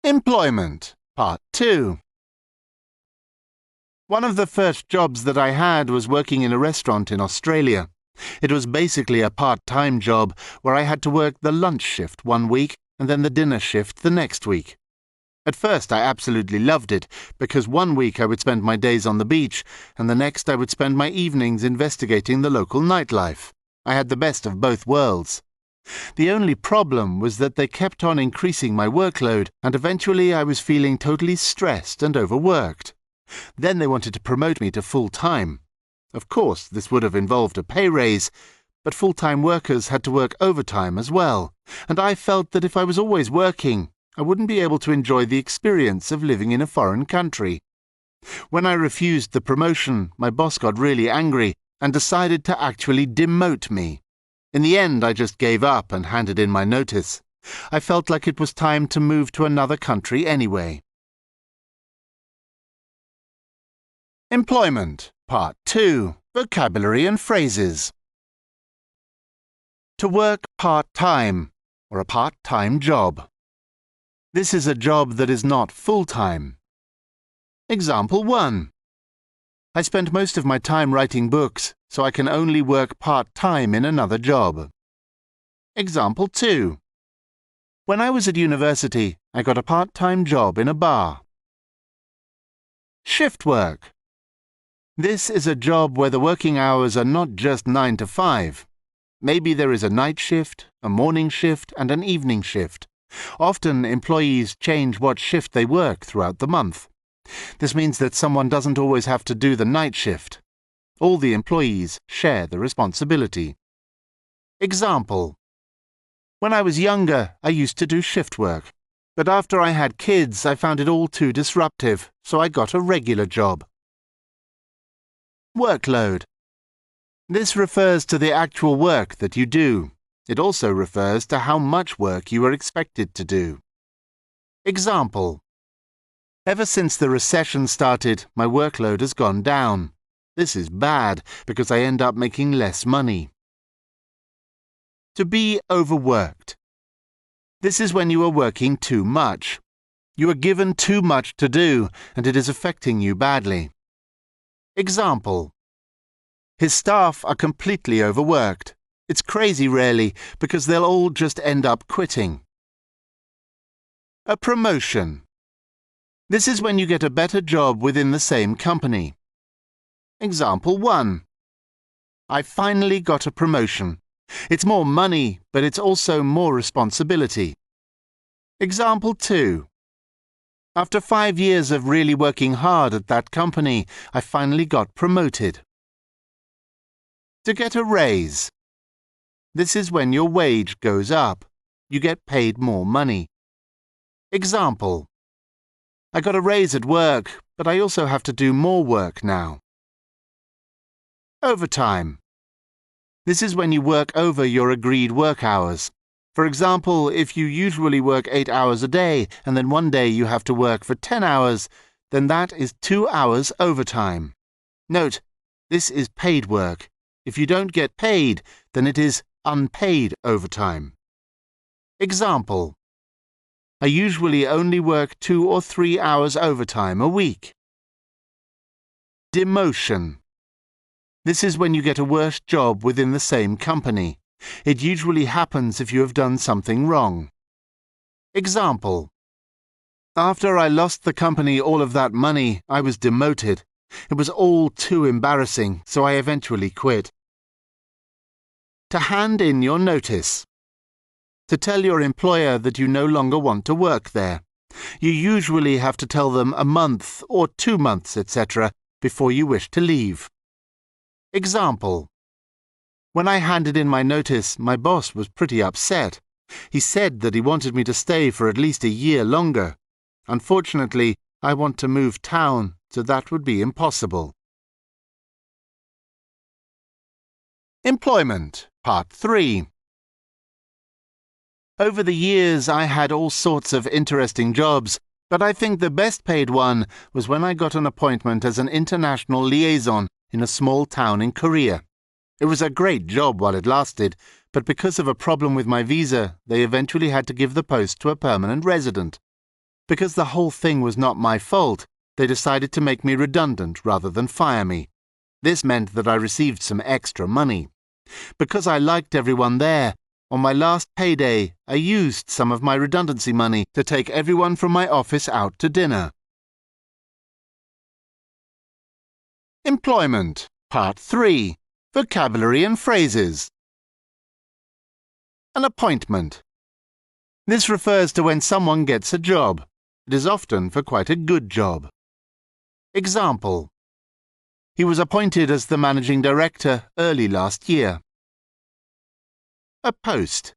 [SPEAKER 1] Employment, Part 2. One of the first jobs that I had was working in a restaurant in Australia. It was basically a part-time job where I had to work the lunch shift one week and then the dinner shift the next week. At first I absolutely loved it, because one week I would spend my days on the beach and the next I would spend my evenings investigating the local nightlife. I had the best of both worlds. The only problem was that they kept on increasing my workload, and eventually I was feeling totally stressed and overworked. Then they wanted to promote me to full-time. Of course, this would have involved a pay raise, but full-time workers had to work overtime as well, and I felt that if I was always working, I wouldn't be able to enjoy the experience of living in a foreign country. When I refused the promotion, my boss got really angry and decided to actually demote me. In the end, I just gave up and handed in my notice. I felt like it was time to move to another country anyway. Employment, Part 2. Vocabulary and phrases. To work part-time, or a part-time job. This is a job that is not full-time. Example 1. I spend most of my time writing books, so I can only work part-time in another job. Example 2. When I was at university, I got a part-time job in a bar. Shift work. This is a job where the working hours are not just 9 to 5. Maybe there is a night shift, a morning shift, and an evening shift. Often, employees change what shift they work throughout the month. This means that someone doesn't always have to do the night shift. All the employees share the responsibility. Example: when I was younger, I used to do shift work. But after I had kids, I found it all too disruptive, so I got a regular job. Workload. This refers to the actual work that you do. It also refers to how much work you are expected to do. Example: ever since the recession started, my workload has gone down. This is bad because I end up making less money. To be overworked. This is when you are working too much. You are given too much to do, and it is affecting you badly. Example: his staff are completely overworked. It's crazy, really, because they'll all just end up quitting. A promotion. This is when you get a better job within the same company. Example 1. I finally got a promotion. It's more money, but it's also more responsibility. Example 2. After 5 years of really working hard at that company, I finally got promoted. To get a raise. This is when your wage goes up. You get paid more money. Example: I got a raise at work, but I also have to do more work now. Overtime. This is when you work over your agreed work hours. For example, if you usually work 8 hours a day and then one day you have to work for 10 hours, then that is 2 hours overtime. Note, this is paid work. If you don't get paid, then it is unpaid overtime. Example: I usually only work 2 or 3 hours overtime a week. Demotion. This is when you get a worse job within the same company. It usually happens if you have done something wrong. Example: after I lost the company all of that money, I was demoted. It was all too embarrassing, so I eventually quit. To hand in your notice. To tell your employer that you no longer want to work there. You usually have to tell them a month or 2 months, etc., before you wish to leave. Example: when I handed in my notice, my boss was pretty upset. He said that he wanted me to stay for at least a year longer. Unfortunately, I want to move town, so that would be impossible. Employment, Part 3. Over the years, I had all sorts of interesting jobs, but I think the best paid one was when I got an appointment as an international liaison in a small town in Korea. It was a great job while it lasted, but because of a problem with my visa, they eventually had to give the post to a permanent resident. Because the whole thing was not my fault, they decided to make me redundant rather than fire me. This meant that I received some extra money. Because I liked everyone there, on my last payday, I used some of my redundancy money to take everyone from my office out to dinner. Employment, Part 3. Vocabulary and phrases. An appointment. This refers to when someone gets a job. It is often for quite a good job. Example. He was appointed as the managing director early last year. A post.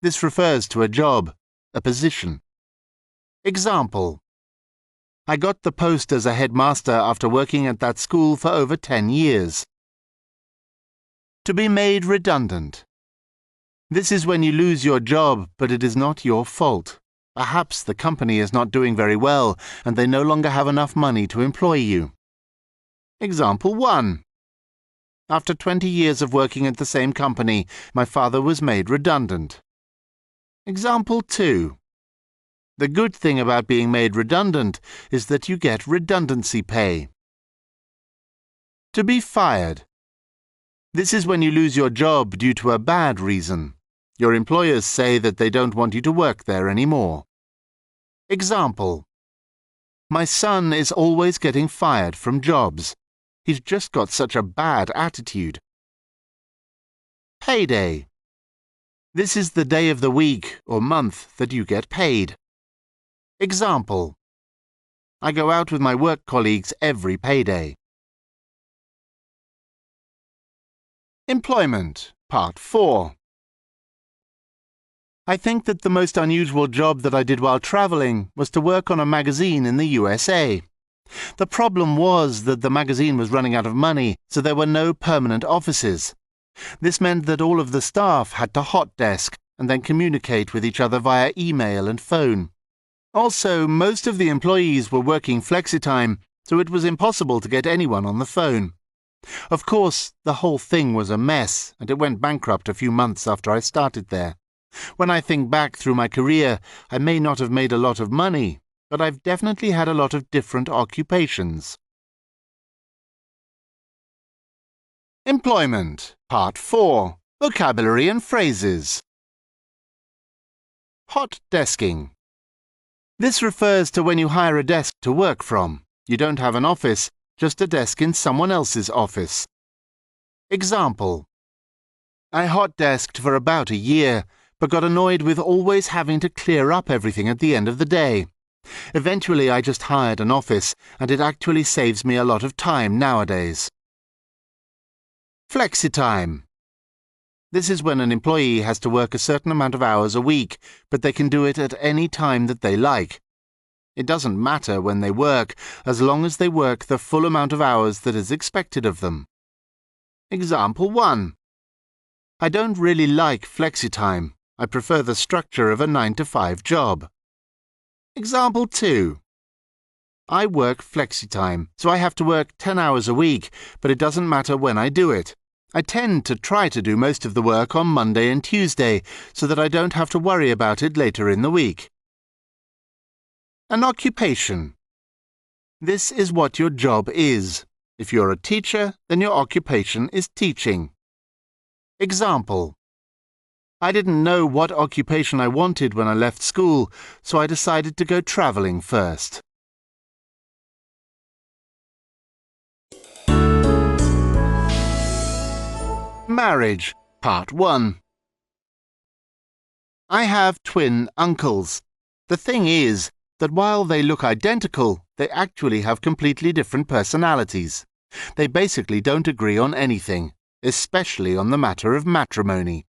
[SPEAKER 1] This refers to a job, a position. Example. I got the post as a headmaster after working at that school for over 10 years. To be made redundant. This is when you lose your job, but it is not your fault. Perhaps the company is not doing very well, and they no longer have enough money to employ you. Example 1. After 20 years of working at the same company, my father was made redundant. Example 2. The good thing about being made redundant is that you get redundancy pay. To be fired. This is when you lose your job due to a bad reason. Your employers say that they don't want you to work there anymore. Example. My son is always getting fired from jobs. He's just got such a bad attitude. Payday. This is the day of the week or month that you get paid. Example. I go out with my work colleagues every payday. Employment, Part 4. I think that the most unusual job that I did while traveling was to work on a magazine in the USA. The problem was that the magazine was running out of money, so there were no permanent offices. This meant that all of the staff had to hot desk and then communicate with each other via email and phone. Also, most of the employees were working flexi-time, so it was impossible to get anyone on the phone. Of course, the whole thing was a mess, and it went bankrupt a few months after I started there. When I think back through my career, I may not have made a lot of money, but I've definitely had a lot of different occupations. Employment, Part 4. Vocabulary and phrases. Hot desking. This refers to when you hire a desk to work from. You don't have an office, just a desk in someone else's office. Example. I hot desked for about a year, but got annoyed with always having to clear up everything at the end of the day. Eventually, I just hired an office, and it actually saves me a lot of time nowadays. Flexi-time. This is when an employee has to work a certain amount of hours a week, but they can do it at any time that they like. It doesn't matter when they work, as long as they work the full amount of hours that is expected of them. Example 1. I don't really like flexi-time. I prefer the structure of a 9-to-5 job. Example 2. I work flexi-time, so I have to work 10 hours a week, but it doesn't matter when I do it. I tend to try to do most of the work on Monday and Tuesday, so that I don't have to worry about it later in the week. An occupation. This is what your job is. If you're a teacher, then your occupation is teaching. Example. I didn't know what occupation I wanted when I left school, so I decided to go traveling first. Marriage, Part 1. I have twin uncles. The thing is that while they look identical, they actually have completely different personalities. They basically don't agree on anything, especially on the matter of matrimony.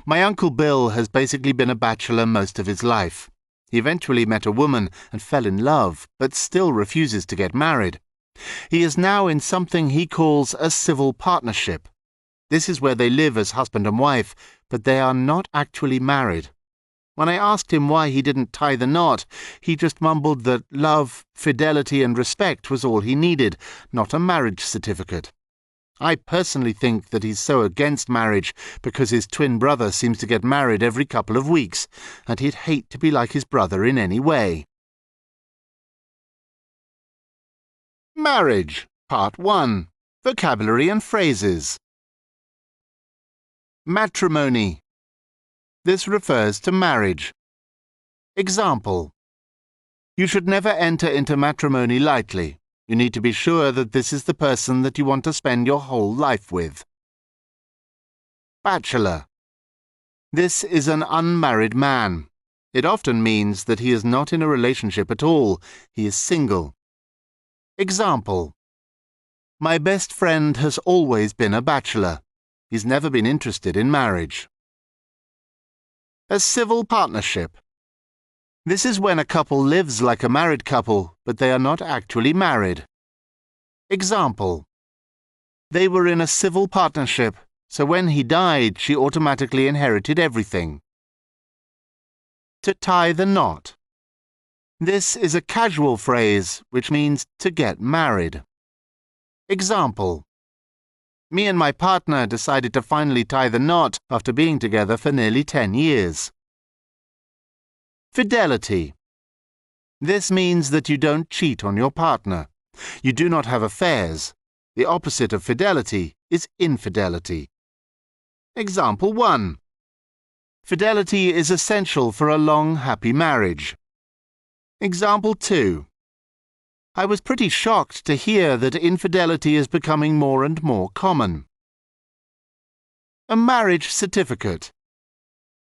[SPEAKER 1] My Uncle Bill has basically been a bachelor most of his life. He eventually met a woman and fell in love, but still refuses to get married. He is now in something he calls a civil partnership. This is where they live as husband and wife, but they are not actually married. When I asked him why he didn't tie the knot, he just mumbled that love, fidelity and respect was all he needed, not a marriage certificate. I personally think that he's so against marriage because his twin brother seems to get married every couple of weeks, and he'd hate to be like his brother in any way. Marriage, Part 1. Vocabulary and phrases. Matrimony. This refers to marriage. Example: you should never enter into matrimony lightly. You need to be sure that this is the person that you want to spend your whole life with. Bachelor. This is an unmarried man. It often means that he is not in a relationship at all. He is single. Example: my best friend has always been a bachelor. He's never been interested in marriage. A civil partnership. This is when a couple lives like a married couple, but they are not actually married. Example: they were in a civil partnership, so when he died, she automatically inherited everything. To tie the knot. This is a casual phrase, which means to get married. Example: me and my partner decided to finally tie the knot after being together for nearly 10 years. Fidelity. This means that you don't cheat on your partner. You do not have affairs. The opposite of fidelity is infidelity. Example 1. Fidelity is essential for a long, happy marriage. Example 2. I was pretty shocked to hear that infidelity is becoming more and more common. A marriage certificate.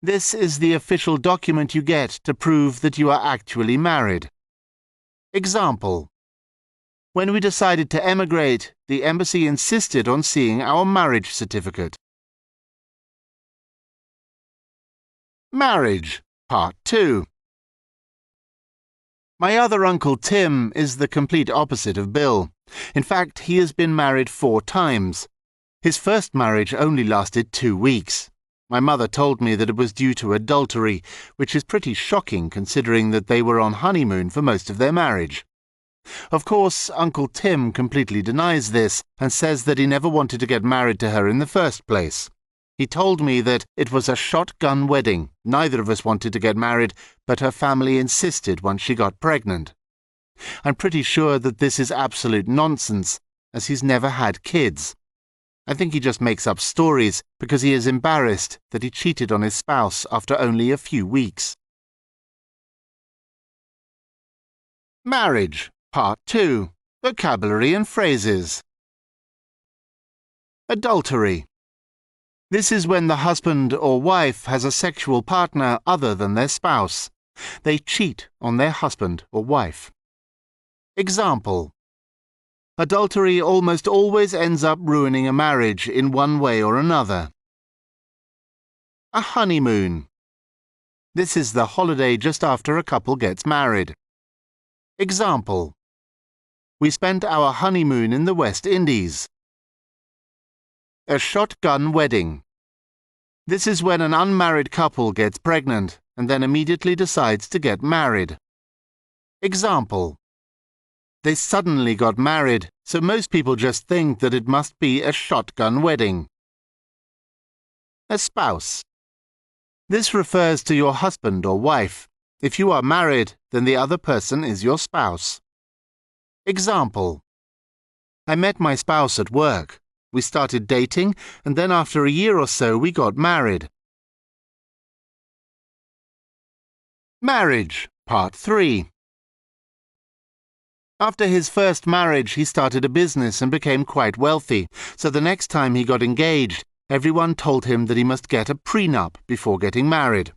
[SPEAKER 1] This is the official document you get to prove that you are actually married. Example: when we decided to emigrate, the embassy insisted on seeing our marriage certificate. Marriage, Part 2. My other Uncle Tim is the complete opposite of Bill. In fact, he has been married 4 times. His first marriage only lasted 2 weeks. My mother told me that it was due to adultery, which is pretty shocking considering that they were on honeymoon for most of their marriage. Of course, Uncle Tim completely denies this and says that he never wanted to get married to her in the first place. He told me that it was a shotgun wedding. Neither of us wanted to get married, but her family insisted once she got pregnant. I'm pretty sure that this is absolute nonsense, as he's never had kids. I think he just makes up stories because he is embarrassed that he cheated on his spouse after only a few weeks. Marriage, Part 2. Vocabulary and phrases. Adultery. This is when the husband or wife has a sexual partner other than their spouse. They cheat on their husband or wife. Example: adultery almost always ends up ruining a marriage in one way or another. A honeymoon. This is the holiday just after a couple gets married. Example: we spent our honeymoon in the West Indies. A shotgun wedding. This is when an unmarried couple gets pregnant and then immediately decides to get married. Example: they suddenly got married, so most people just think that it must be a shotgun wedding. A spouse. This refers to your husband or wife. If you are married, then the other person is your spouse. Example: I met my spouse at work. We started dating, and then after a year or so we got married. Marriage, Part 3. After his first marriage, he started a business and became quite wealthy, so the next time he got engaged, everyone told him that he must get a prenup before getting married.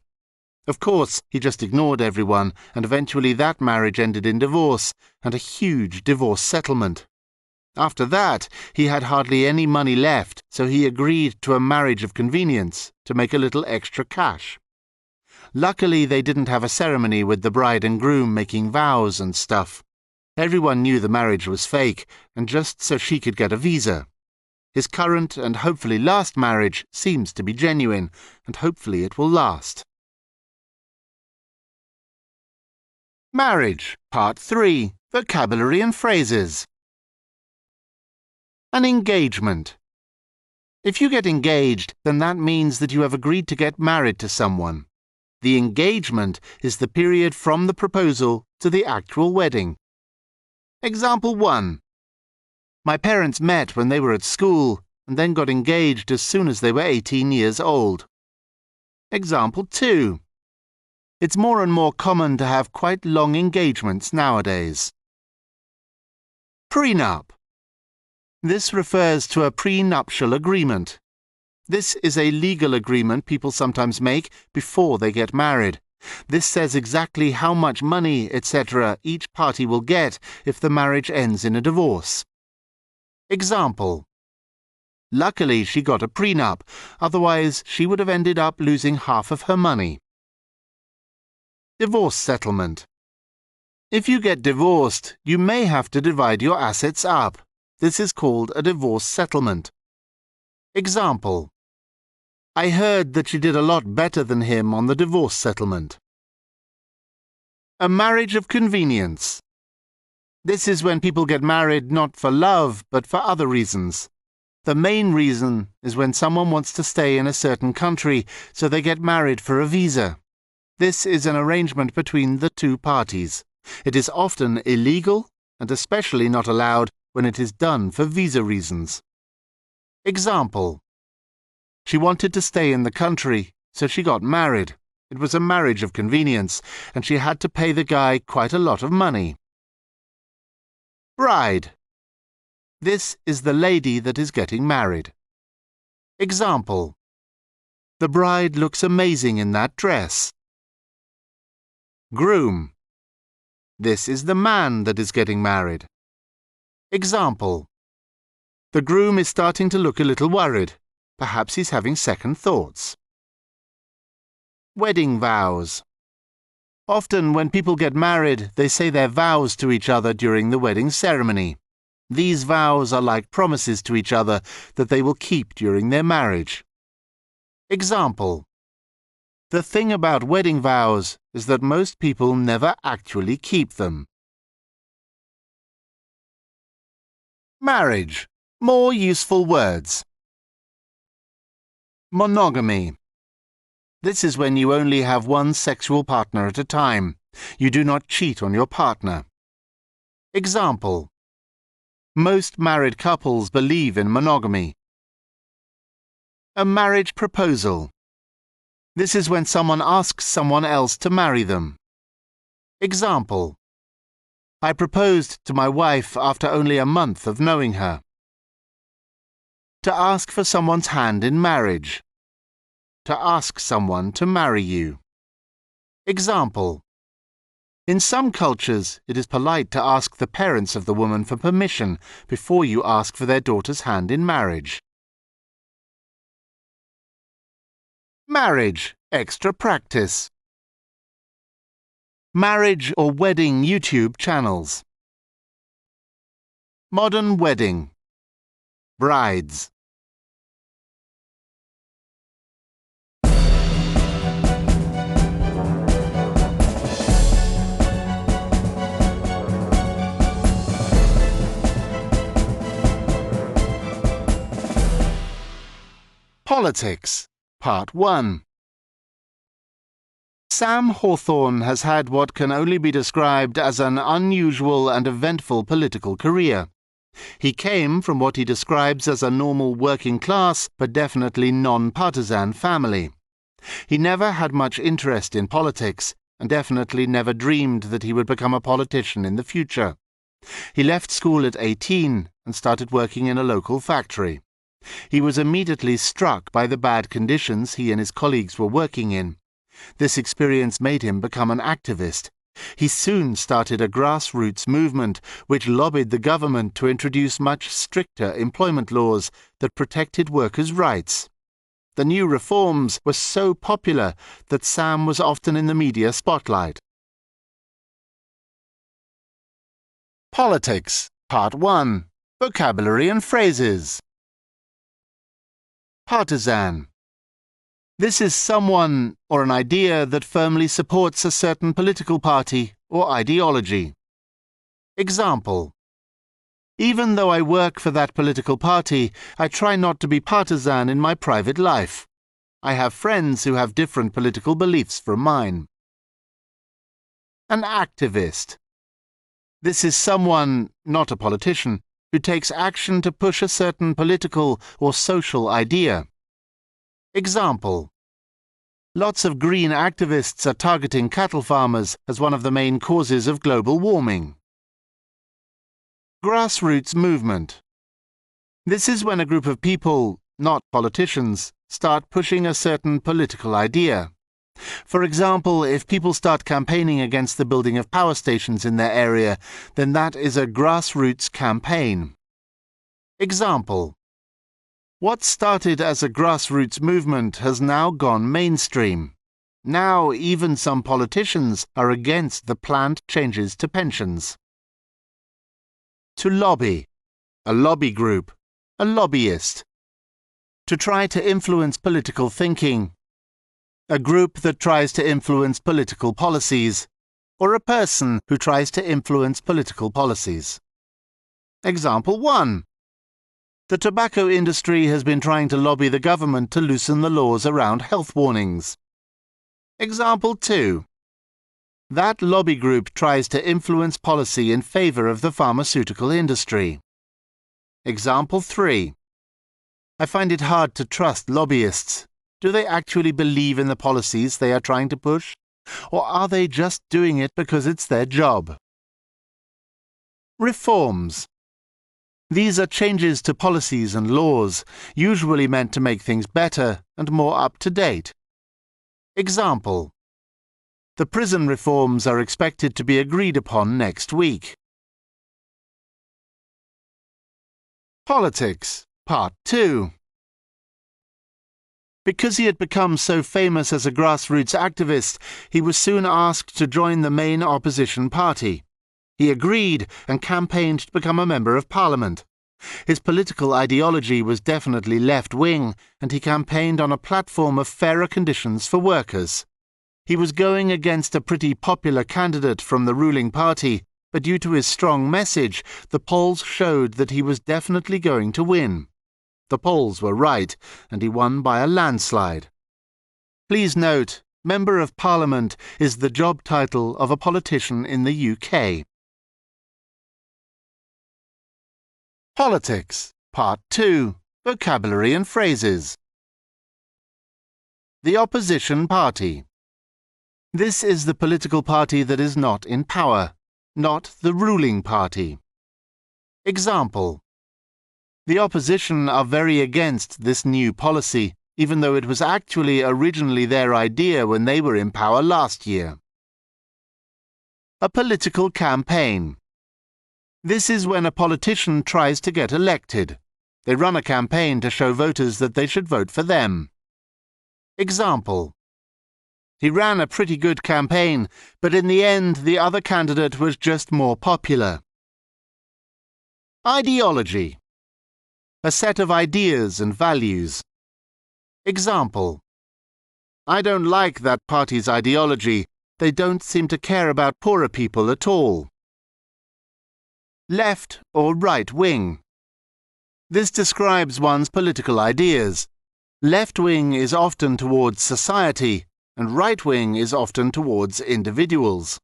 [SPEAKER 1] Of course, he just ignored everyone, and eventually that marriage ended in divorce, and a huge divorce settlement. After that, he had hardly any money left, so he agreed to a marriage of convenience to make a little extra cash. Luckily, they didn't have a ceremony with the bride and groom making vows and stuff. Everyone knew the marriage was fake, and just so she could get a visa. His current and hopefully last marriage seems to be genuine, and hopefully it will last. Marriage, Part 3, Vocabulary and Phrases. An engagement. If you get engaged, then that means that you have agreed to get married to someone. The engagement is the period from the proposal to the actual wedding. Example 1. My parents met when they were at school and then got engaged as soon as they were 18 years old. Example 2. It's more and more common to have quite long engagements nowadays. Prenup. This refers to a prenuptial agreement. This is a legal agreement people sometimes make before they get married. This says exactly how much money, etc., each party will get if the marriage ends in a divorce. Example. Luckily, she got a prenup, otherwise she would have ended up losing half of her money. Divorce settlement. If you get divorced, you may have to divide your assets up. This is called a divorce settlement. Example. I heard that she did a lot better than him on the divorce settlement. A marriage of convenience. This is when people get married not for love, but for other reasons. The main reason is when someone wants to stay in a certain country, so they get married for a visa. This is an arrangement between the two parties. It is often illegal and especially not allowed when it is done for visa reasons. Example. She wanted to stay in the country, so she got married. It was a marriage of convenience, and she had to pay the guy quite a lot of money. Bride. This is the lady that is getting married. Example. The bride looks amazing in that dress. Groom. This is the man that is getting married. Example. The groom is starting to look a little worried. Perhaps he's having second thoughts. Wedding vows. Often when people get married, they say their vows to each other during the wedding ceremony. These vows are like promises to each other that they will keep during their marriage. Example. The thing about wedding vows is that most people never actually keep them. Marriage. More useful words. Monogamy. This is when you only have one sexual partner at a time. You do not cheat on your partner. Example. Most married couples believe in monogamy. A marriage proposal. This is when someone asks someone else to marry them. Example. I proposed to my wife after only a month of knowing her. To ask for someone's hand in marriage. To ask someone to marry you. Example. In some cultures, it is polite to ask the parents of the woman for permission before you ask for their daughter's hand in marriage. Marriage, extra practice. Marriage or wedding YouTube channels. Modern wedding. Brides. Politics, Part 1. Sam Hawthorne has had what can only be described as an unusual and eventful political career. He came from what he describes as a normal working class but definitely non-partisan family. He never had much interest in politics and definitely never dreamed that he would become a politician in the future. He left school at 18 and started working in a local factory. He was immediately struck by the bad conditions he and his colleagues were working in. This experience made him become an activist. He soon started a grassroots movement which lobbied the government to introduce much stricter employment laws that protected workers' rights. The new reforms were so popular that Sam was often in the media spotlight. Politics, Part 1. Vocabulary and phrases. Partisan. This is someone or an idea that firmly supports a certain political party or ideology. Example: even though I work for that political party, I try not to be partisan in my private life. I have friends who have different political beliefs from mine. An activist. This is someone, not a politician, who takes action to push a certain political or social idea. Example: lots of green activists are targeting cattle farmers as one of the main causes of global warming. Grassroots movement. This is when a group of people, not politicians, start pushing a certain political idea. For example, if people start campaigning against the building of power stations in their area, then that is a grassroots campaign. Example: what started as a grassroots movement has now gone mainstream. Now even some politicians are against the planned changes to pensions. To lobby. A lobby group. A lobbyist. To try to influence political thinking. A group that tries to influence political policies, or a person who tries to influence political policies. Example 1. The tobacco industry has been trying to lobby the government to loosen the laws around health warnings. Example 2. That lobby group tries to influence policy in favor of the pharmaceutical industry. Example 3. I find it hard to trust lobbyists. Do they actually believe in the policies they are trying to push? Or are they just doing it because it's their job? Reforms. These are changes to policies and laws, usually meant to make things better and more up-to-date. Example: the prison reforms are expected to be agreed upon next week. Politics, Part 2. Because he had become so famous as a grassroots activist, he was soon asked to join the main opposition party. He agreed and campaigned to become a member of Parliament. His political ideology was definitely left-wing, and he campaigned on a platform of fairer conditions for workers. He was going against a pretty popular candidate from the ruling party, but due to his strong message, the polls showed that he was definitely going to win. The polls were right, and he won by a landslide. Please note, Member of Parliament is the job title of a politician in the UK. Politics, Part 2. Vocabulary and phrases. The opposition party. This is the political party that is not in power, not the ruling party. Example: the opposition are very against this new policy, even though it was actually originally their idea when they were in power last year. A political campaign. This is when a politician tries to get elected. They run a campaign to show voters that they should vote for them. Example: he ran a pretty good campaign, but in the end the other candidate was just more popular. Ideology. A set of ideas and values. Example: I don't like that party's ideology. They don't seem to care about poorer people at all. Left or right wing. This describes one's political ideas. Left wing is often towards society, and right wing is often towards individuals.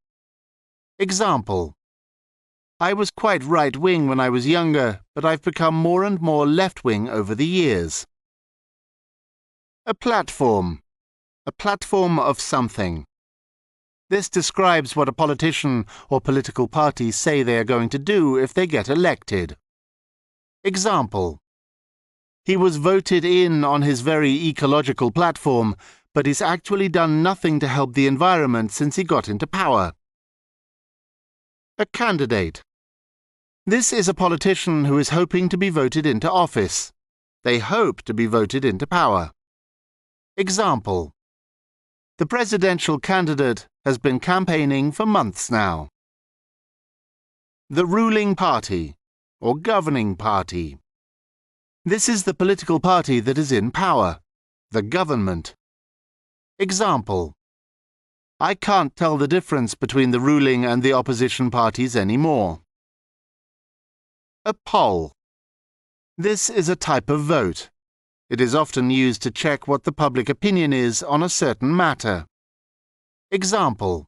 [SPEAKER 1] Example: I was quite right-wing when I was younger, but I've become more and more left-wing over the years. A platform. A platform of something. This describes what a politician or political party say they are going to do if they get elected. Example: he was voted in on his very ecological platform, but he's actually done nothing to help the environment since he got into power. A candidate. This is a politician who is hoping to be voted into office. They hope to be voted into power. Example: the presidential candidate has been campaigning for months now. The ruling party, or governing party. This is the political party that is in power, the government. Example: I can't tell the difference between the ruling and the opposition parties anymore. A poll. This is a type of vote. It is often used to check what the public opinion is on a certain matter. Example: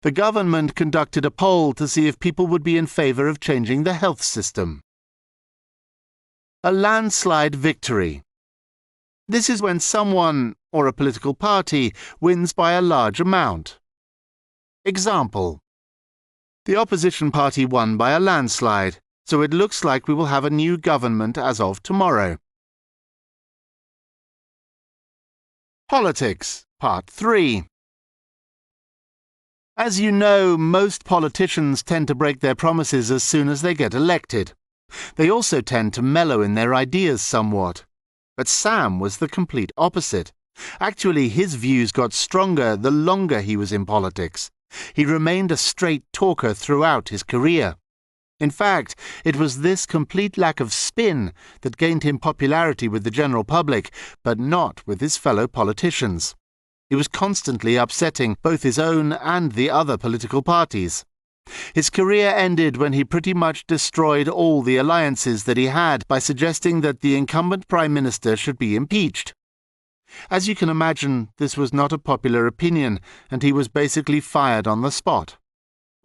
[SPEAKER 1] the government conducted a poll to see if people would be in favour of changing the health system. A landslide victory. This is when someone, or a political party, wins by a large amount. Example: the opposition party won by a landslide, so it looks like we will have a new government as of tomorrow. Politics, Part 3. As you know, most politicians tend to break their promises as soon as they get elected. They also tend to mellow in their ideas somewhat. But Sam was the complete opposite. Actually, his views got stronger the longer he was in politics. He remained a straight talker throughout his career. In fact, it was this complete lack of spin that gained him popularity with the general public, but not with his fellow politicians. He was constantly upsetting both his own and the other political parties. His career ended when he pretty much destroyed all the alliances that he had by suggesting that the incumbent Prime Minister should be impeached. As you can imagine, this was not a popular opinion, and he was basically fired on the spot.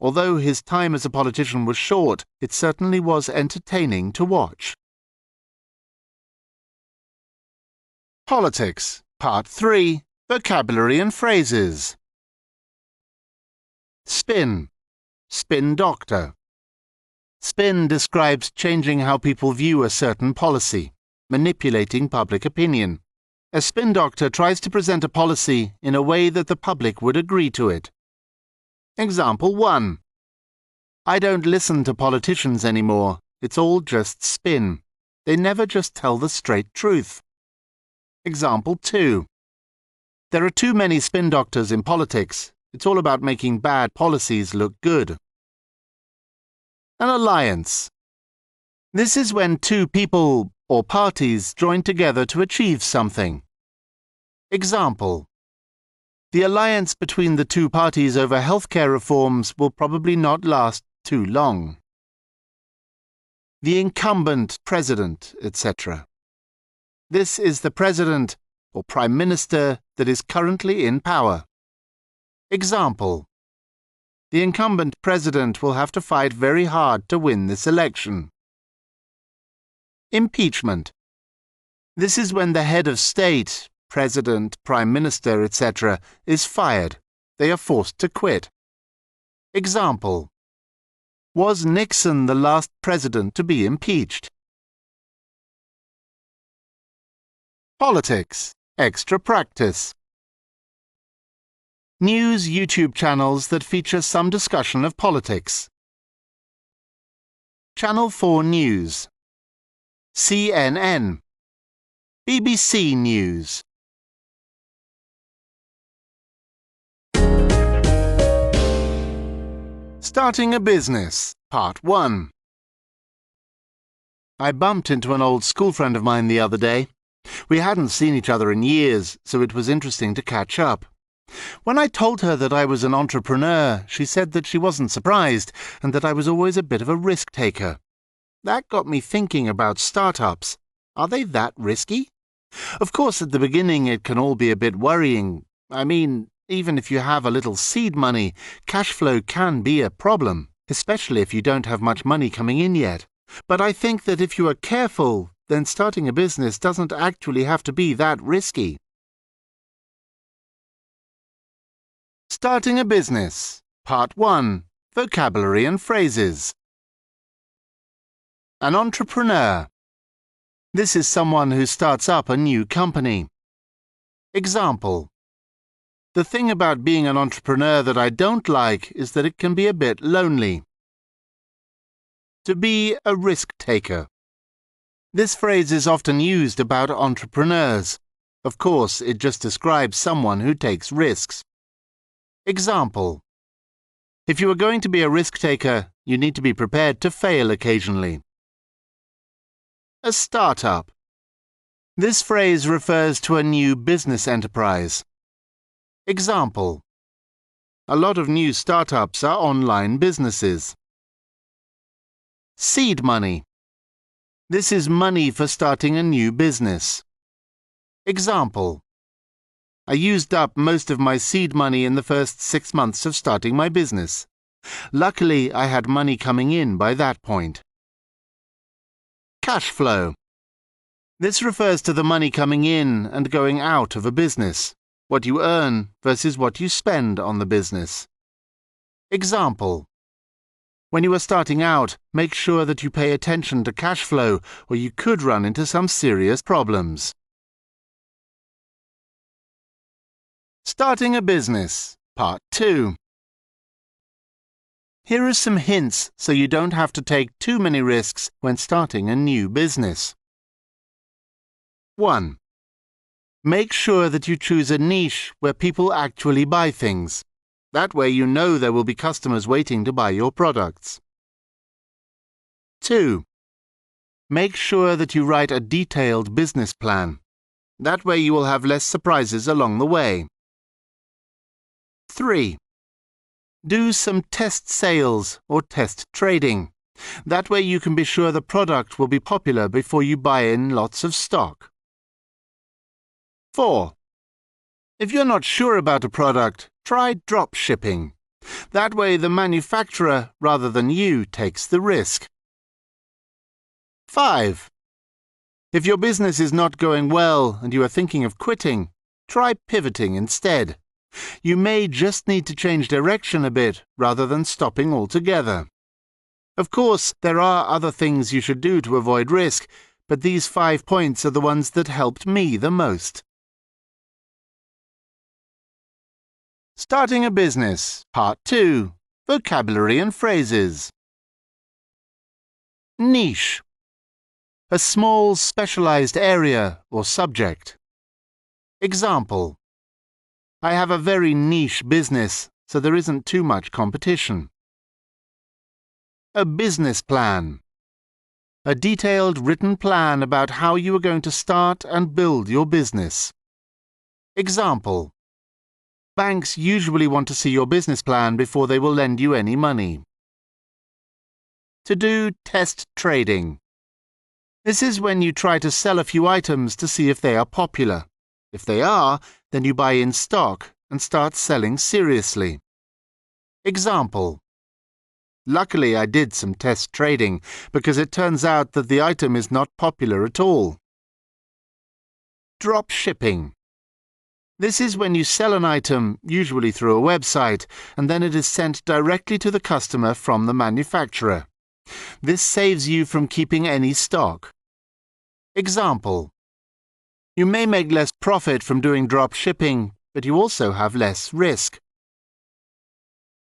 [SPEAKER 1] Although his time as a politician was short, it certainly was entertaining to watch. Politics, Part 3. Vocabulary and phrases. Spin. Spin doctor. Spin describes changing how people view a certain policy, manipulating public opinion. A spin doctor tries to present a policy in a way that the public would agree to it. Example 1. I don't listen to politicians anymore. It's all just spin. They never just tell the straight truth. Example 2. There are too many spin doctors in politics. It's all about making bad policies look good. An alliance. This is when two people or parties join together to achieve something. Example: the alliance between the two parties over healthcare reforms will probably not last too long. The incumbent president, etc. This is the president or prime minister that is currently in power. Example: the incumbent president will have to fight very hard to win this election. Impeachment. This is when the head of state, president, prime minister, etc., is fired. They are forced to quit. Example: was Nixon the last president to be impeached? Politics. Extra practice. News YouTube channels that feature some discussion of politics. Channel 4 News, CNN, BBC News. Starting a Business, Part 1. I bumped into an old school friend of mine the other day. We hadn't seen each other in years, so it was interesting to catch up. When I told her that I was an entrepreneur, she said that she wasn't surprised and that I was always a bit of a risk-taker. That got me thinking about startups. Are they that risky? Of course, at the beginning it can all be a bit worrying. I mean, even if you have a little seed money, cash flow can be a problem, especially if you don't have much money coming in yet. But I think that if you are careful, then starting a business doesn't actually have to be that risky. Starting a Business, Part 1. Vocabulary and phrases. An entrepreneur. This is someone who starts up a new company. Example: the thing about being an entrepreneur that I don't like is that it can be a bit lonely. To be a risk-taker. This phrase is often used about entrepreneurs. Of course, it just describes someone who takes risks. Example: if you are going to be a risk-taker, you need to be prepared to fail occasionally. A startup. This phrase refers to a new business enterprise. Example: a lot of new startups are online businesses. Seed money. This is money for starting a new business. Example: I used up most of my seed money in the first 6 months of starting my business. Luckily, I had money coming in by that point. Cash flow. This refers to the money coming in and going out of a business, what you earn versus what you spend on the business. Example: when you are starting out, make sure that you pay attention to cash flow, or you could run into some serious problems. Starting a business, Part 2. Here are some hints so you don't have to take too many risks when starting a new business. 1. Make sure that you choose a niche where people actually buy things. That way you know there will be customers waiting to buy your products. 2. Make sure that you write a detailed business plan. That way you will have less surprises along the way. 3. Do some test sales or test trading. That way you can be sure the product will be popular before you buy in lots of stock. 4. If you're not sure about a product, try drop shipping. That way the manufacturer, rather than you, takes the risk. 5. If your business is not going well and you are thinking of quitting, try pivoting instead. You may just need to change direction a bit rather than stopping altogether. Of course, there are other things you should do to avoid risk, but these 5 points are the ones that helped me the most. Starting a business, Part 2. Vocabulary and phrases. Niche. A small, specialized area or subject. Example: I have a very niche business, so there isn't too much competition. A business plan. A detailed written plan about how you are going to start and build your business. Example: banks usually want to see your business plan before they will lend you any money. To do test trading. This is when you try to sell a few items to see if they are popular. If they are, then you buy in stock and start selling seriously. Example: luckily I did some test trading because it turns out that the item is not popular at all. Drop shipping. This is when you sell an item, usually through a website, and then it is sent directly to the customer from the manufacturer. This saves you from keeping any stock. Example: you may make less profit from doing drop shipping, but you also have less risk.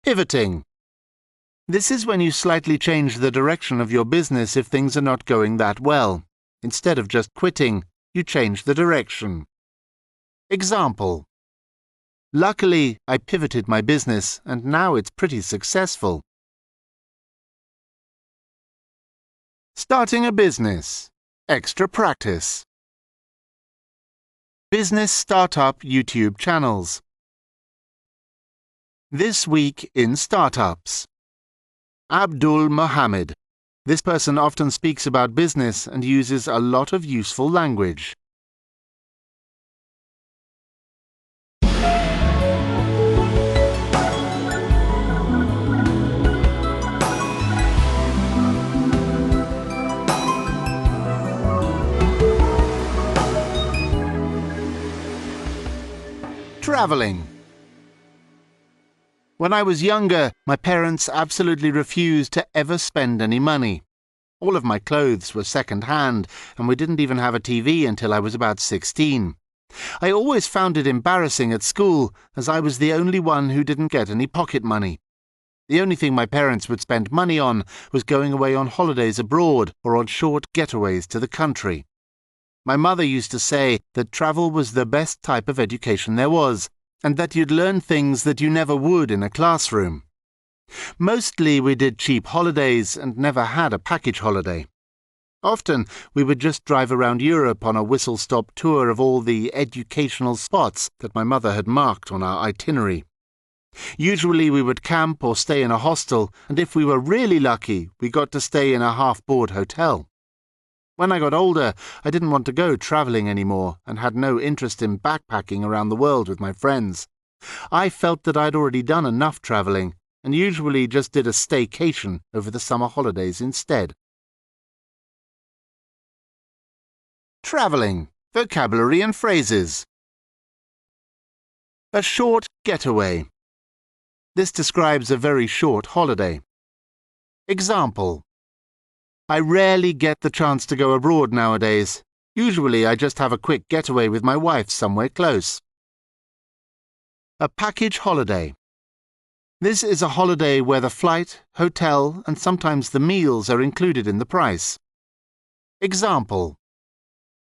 [SPEAKER 1] Pivoting. This is when you slightly change the direction of your business if things are not going that well. Instead of just quitting, you change the direction. Example: luckily, I pivoted my business and now it's pretty successful. Starting a business. Extra practice. Business startup YouTube channels. This week in startups. Abdul Mohammed. This person often speaks about business and uses a lot of useful language. Traveling. When I was younger, my parents absolutely refused to ever spend any money. All of my clothes were second-hand, and we didn't even have a TV until I was about 16. I always found it embarrassing at school, as I was the only one who didn't get any pocket money. The only thing my parents would spend money on was going away on holidays abroad or on short getaways to the country. My mother used to say that travel was the best type of education there was, and that you'd learn things that you never would in a classroom. Mostly we did cheap holidays and never had a package holiday. Often we would just drive around Europe on a whistle-stop tour of all the educational spots that my mother had marked on our itinerary. Usually we would camp or stay in a hostel, and if we were really lucky, we got to stay in a half-board hotel. When I got older, I didn't want to go travelling anymore and had no interest in backpacking around the world with my friends. I felt that I'd already done enough travelling and usually just did a staycation over the summer holidays instead. Travelling, vocabulary and phrases. A short getaway. This describes a very short holiday. Example: I rarely get the chance to go abroad nowadays. Usually I just have a quick getaway with my wife somewhere close. A package holiday. This is a holiday where the flight, hotel, and sometimes the meals are included in the price. Example: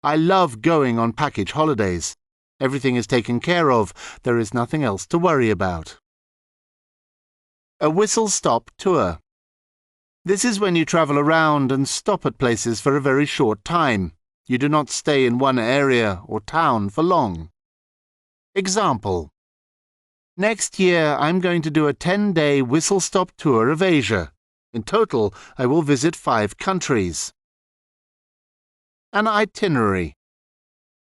[SPEAKER 1] I love going on package holidays. Everything is taken care of. There is nothing else to worry about. A whistle-stop tour. This is when you travel around and stop at places for a very short time. You do not stay in one area or town for long. Example: Next year I'm going to do a 10-day whistle-stop tour of Asia. In total, I will visit 5 countries. An itinerary.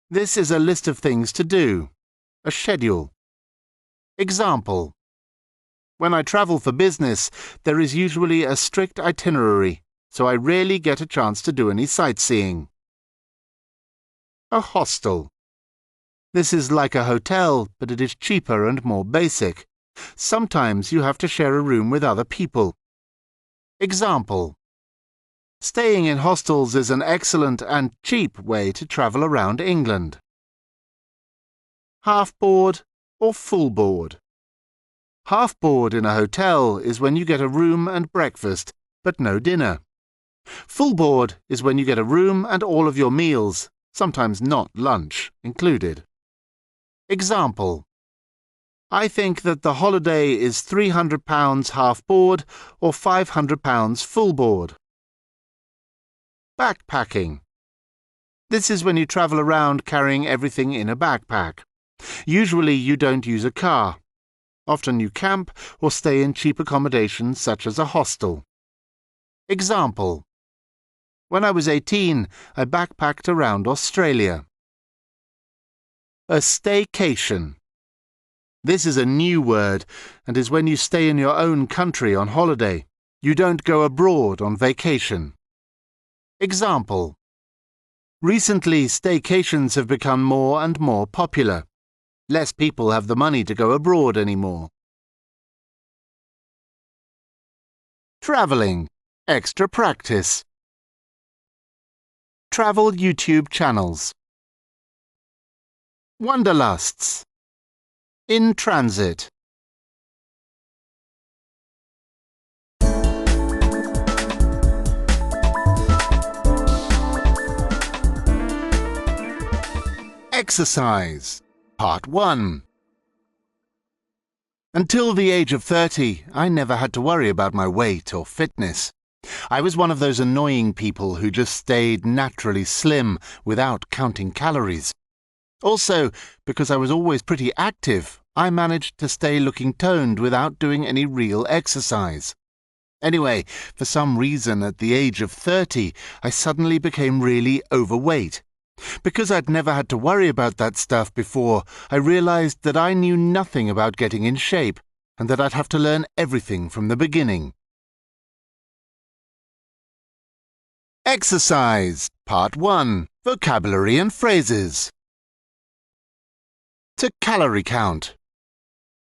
[SPEAKER 1] This is a list of things to do. A schedule. Example: When I travel for business, there is usually a strict itinerary, so I rarely get a chance to do any sightseeing. A hostel. This is like a hotel, but it is cheaper and more basic. Sometimes you have to share a room with other people. Example: Staying in hostels is an excellent and cheap way to travel around England. Half-board or full-board. Half-board in a hotel is when you get a room and breakfast, but no dinner. Full-board is when you get a room and all of your meals, sometimes not lunch, included. Example: I think that the holiday is £300 half-board or £500 full-board. Backpacking. This is when you travel around carrying everything in a backpack. Usually you don't use a car. Often you camp or stay in cheap accommodations such as a hostel. Example: When I was 18, I backpacked around Australia. A staycation. This is a new word and is when you stay in your own country on holiday. You don't go abroad on vacation. Example: Recently, staycations have become more and more popular. Less people have the money to go abroad anymore. Traveling. Extra practice. Travel YouTube channels. Wanderlusts. In transit. Exercise. Part 1. Until the age of 30, I never had to worry about my weight or fitness. I was one of those annoying people who just stayed naturally slim without counting calories. Also, because I was always pretty active, I managed to stay looking toned without doing any real exercise. Anyway, for some reason at the age of 30, I suddenly became really overweight. Because I'd never had to worry about that stuff before, I realized that I knew nothing about getting in shape and that I'd have to learn everything from the beginning. Exercise. Part 1. Vocabulary and phrases. To calorie count.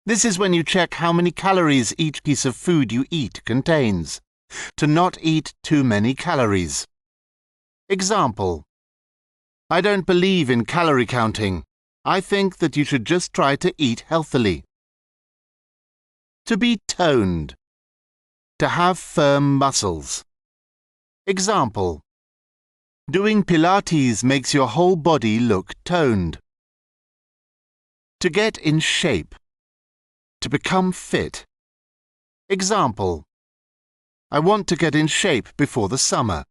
[SPEAKER 1] This is when you check how many calories each piece of food you eat contains. To not eat too many calories. Example: I don't believe in calorie counting. I think that you should just try to eat healthily. To be toned. To have firm muscles. Example: Doing Pilates makes your whole body look toned. To get in shape. To become fit. Example: I want to get in shape before the summer.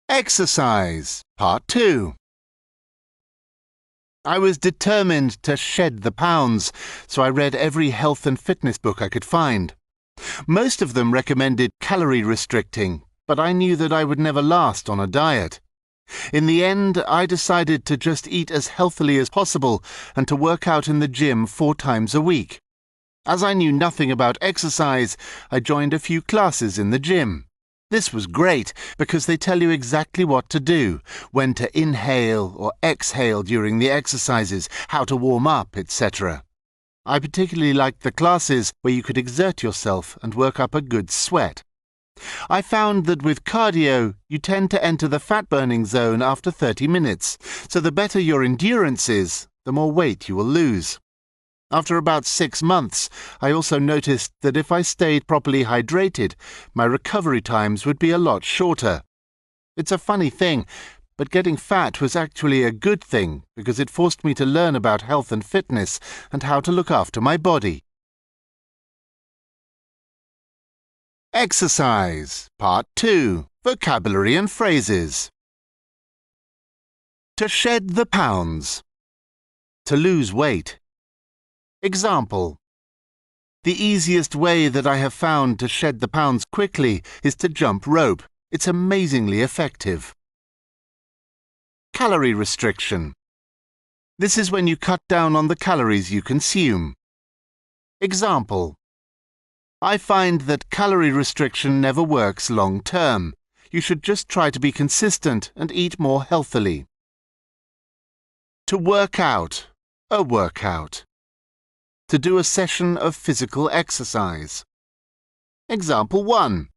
[SPEAKER 1] Exercise, Part 2. I was determined to shed the pounds, so I read every health and fitness book I could find. Most of them recommended calorie restricting, but I knew that I would never last on a diet. In the end, I decided to just eat as healthily as possible and to work out in the gym 4 times a week. As I knew nothing about exercise, I joined a few classes in the gym. This was great because they tell you exactly what to do, when to inhale or exhale during the exercises, how to warm up, etc. I particularly liked the classes where you could exert yourself and work up a good sweat. I found that with cardio, you tend to enter the fat-burning zone after 30 minutes, so the better your endurance is, the more weight you will lose. After about 6 months, I also noticed that if I stayed properly hydrated, my recovery times would be a lot shorter. It's a funny thing, but getting fat was actually a good thing because it forced me to learn about health and fitness and how to look after my body. Exercise, Part 2. Vocabulary and phrases. To shed the pounds. To lose weight. Example: the easiest way that I have found to shed the pounds quickly is to jump rope. It's amazingly effective. Calorie restriction. This is when you cut down on the calories you consume. Example: I find that calorie restriction never works long term. You should just try to be consistent and eat more healthily. To work out. A workout. To do a session of physical exercise. Example 1.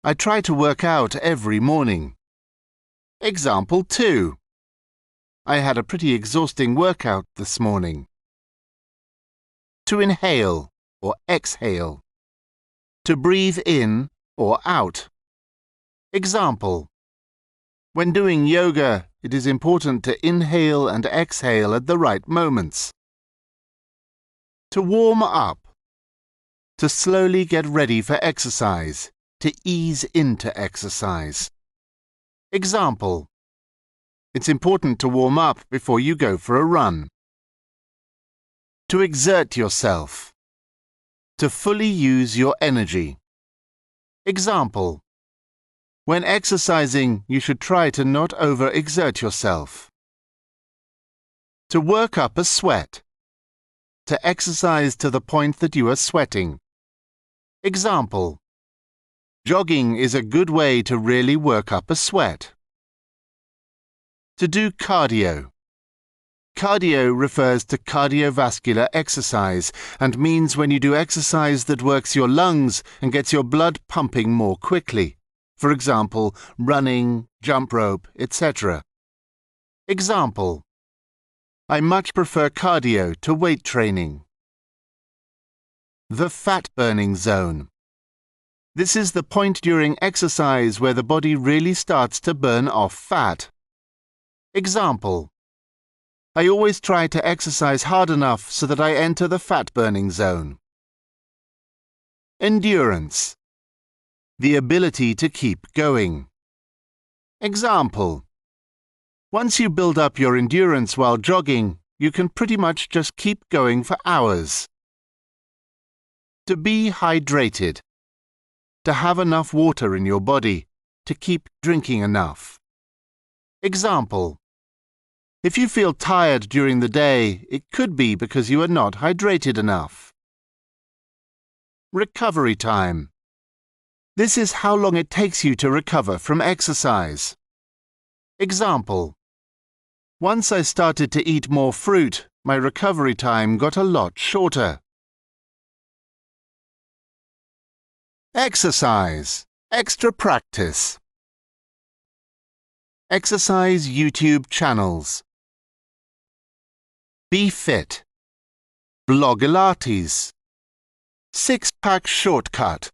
[SPEAKER 1] I try to work out every morning. Example 2. I had a pretty exhausting workout this morning. To inhale or exhale. To breathe in or out. Example: when doing yoga, it is important to inhale and exhale at the right moments. To warm up. To slowly get ready for exercise. To ease into exercise. Example: it's important to warm up before you go for a run. To exert yourself. To fully use your energy. Example: when exercising, you should try to not over-exert yourself. To work up a sweat. To exercise to the point that you are sweating. Example: jogging is a good way to really work up a sweat. To do cardio. Cardio refers to cardiovascular exercise and means when you do exercise that works your lungs and gets your blood pumping more quickly. For example, running, jump rope, etc. Example: I much prefer cardio to weight training. The fat-burning zone. This is the point during exercise where the body really starts to burn off fat. Example: I always try to exercise hard enough so that I enter the fat-burning zone. Endurance. The ability to keep going. Example: once you build up your endurance while jogging, you can pretty much just keep going for hours. To be hydrated. To have enough water in your body. To keep drinking enough. Example: if you feel tired during the day, it could be because you are not hydrated enough. Recovery time. This is how long it takes you to recover from exercise. Example: once I started to eat more fruit, my recovery time got a lot shorter. Exercise. Extra practice. Exercise YouTube channels. Be fit. Blogilates. 6-pack shortcut.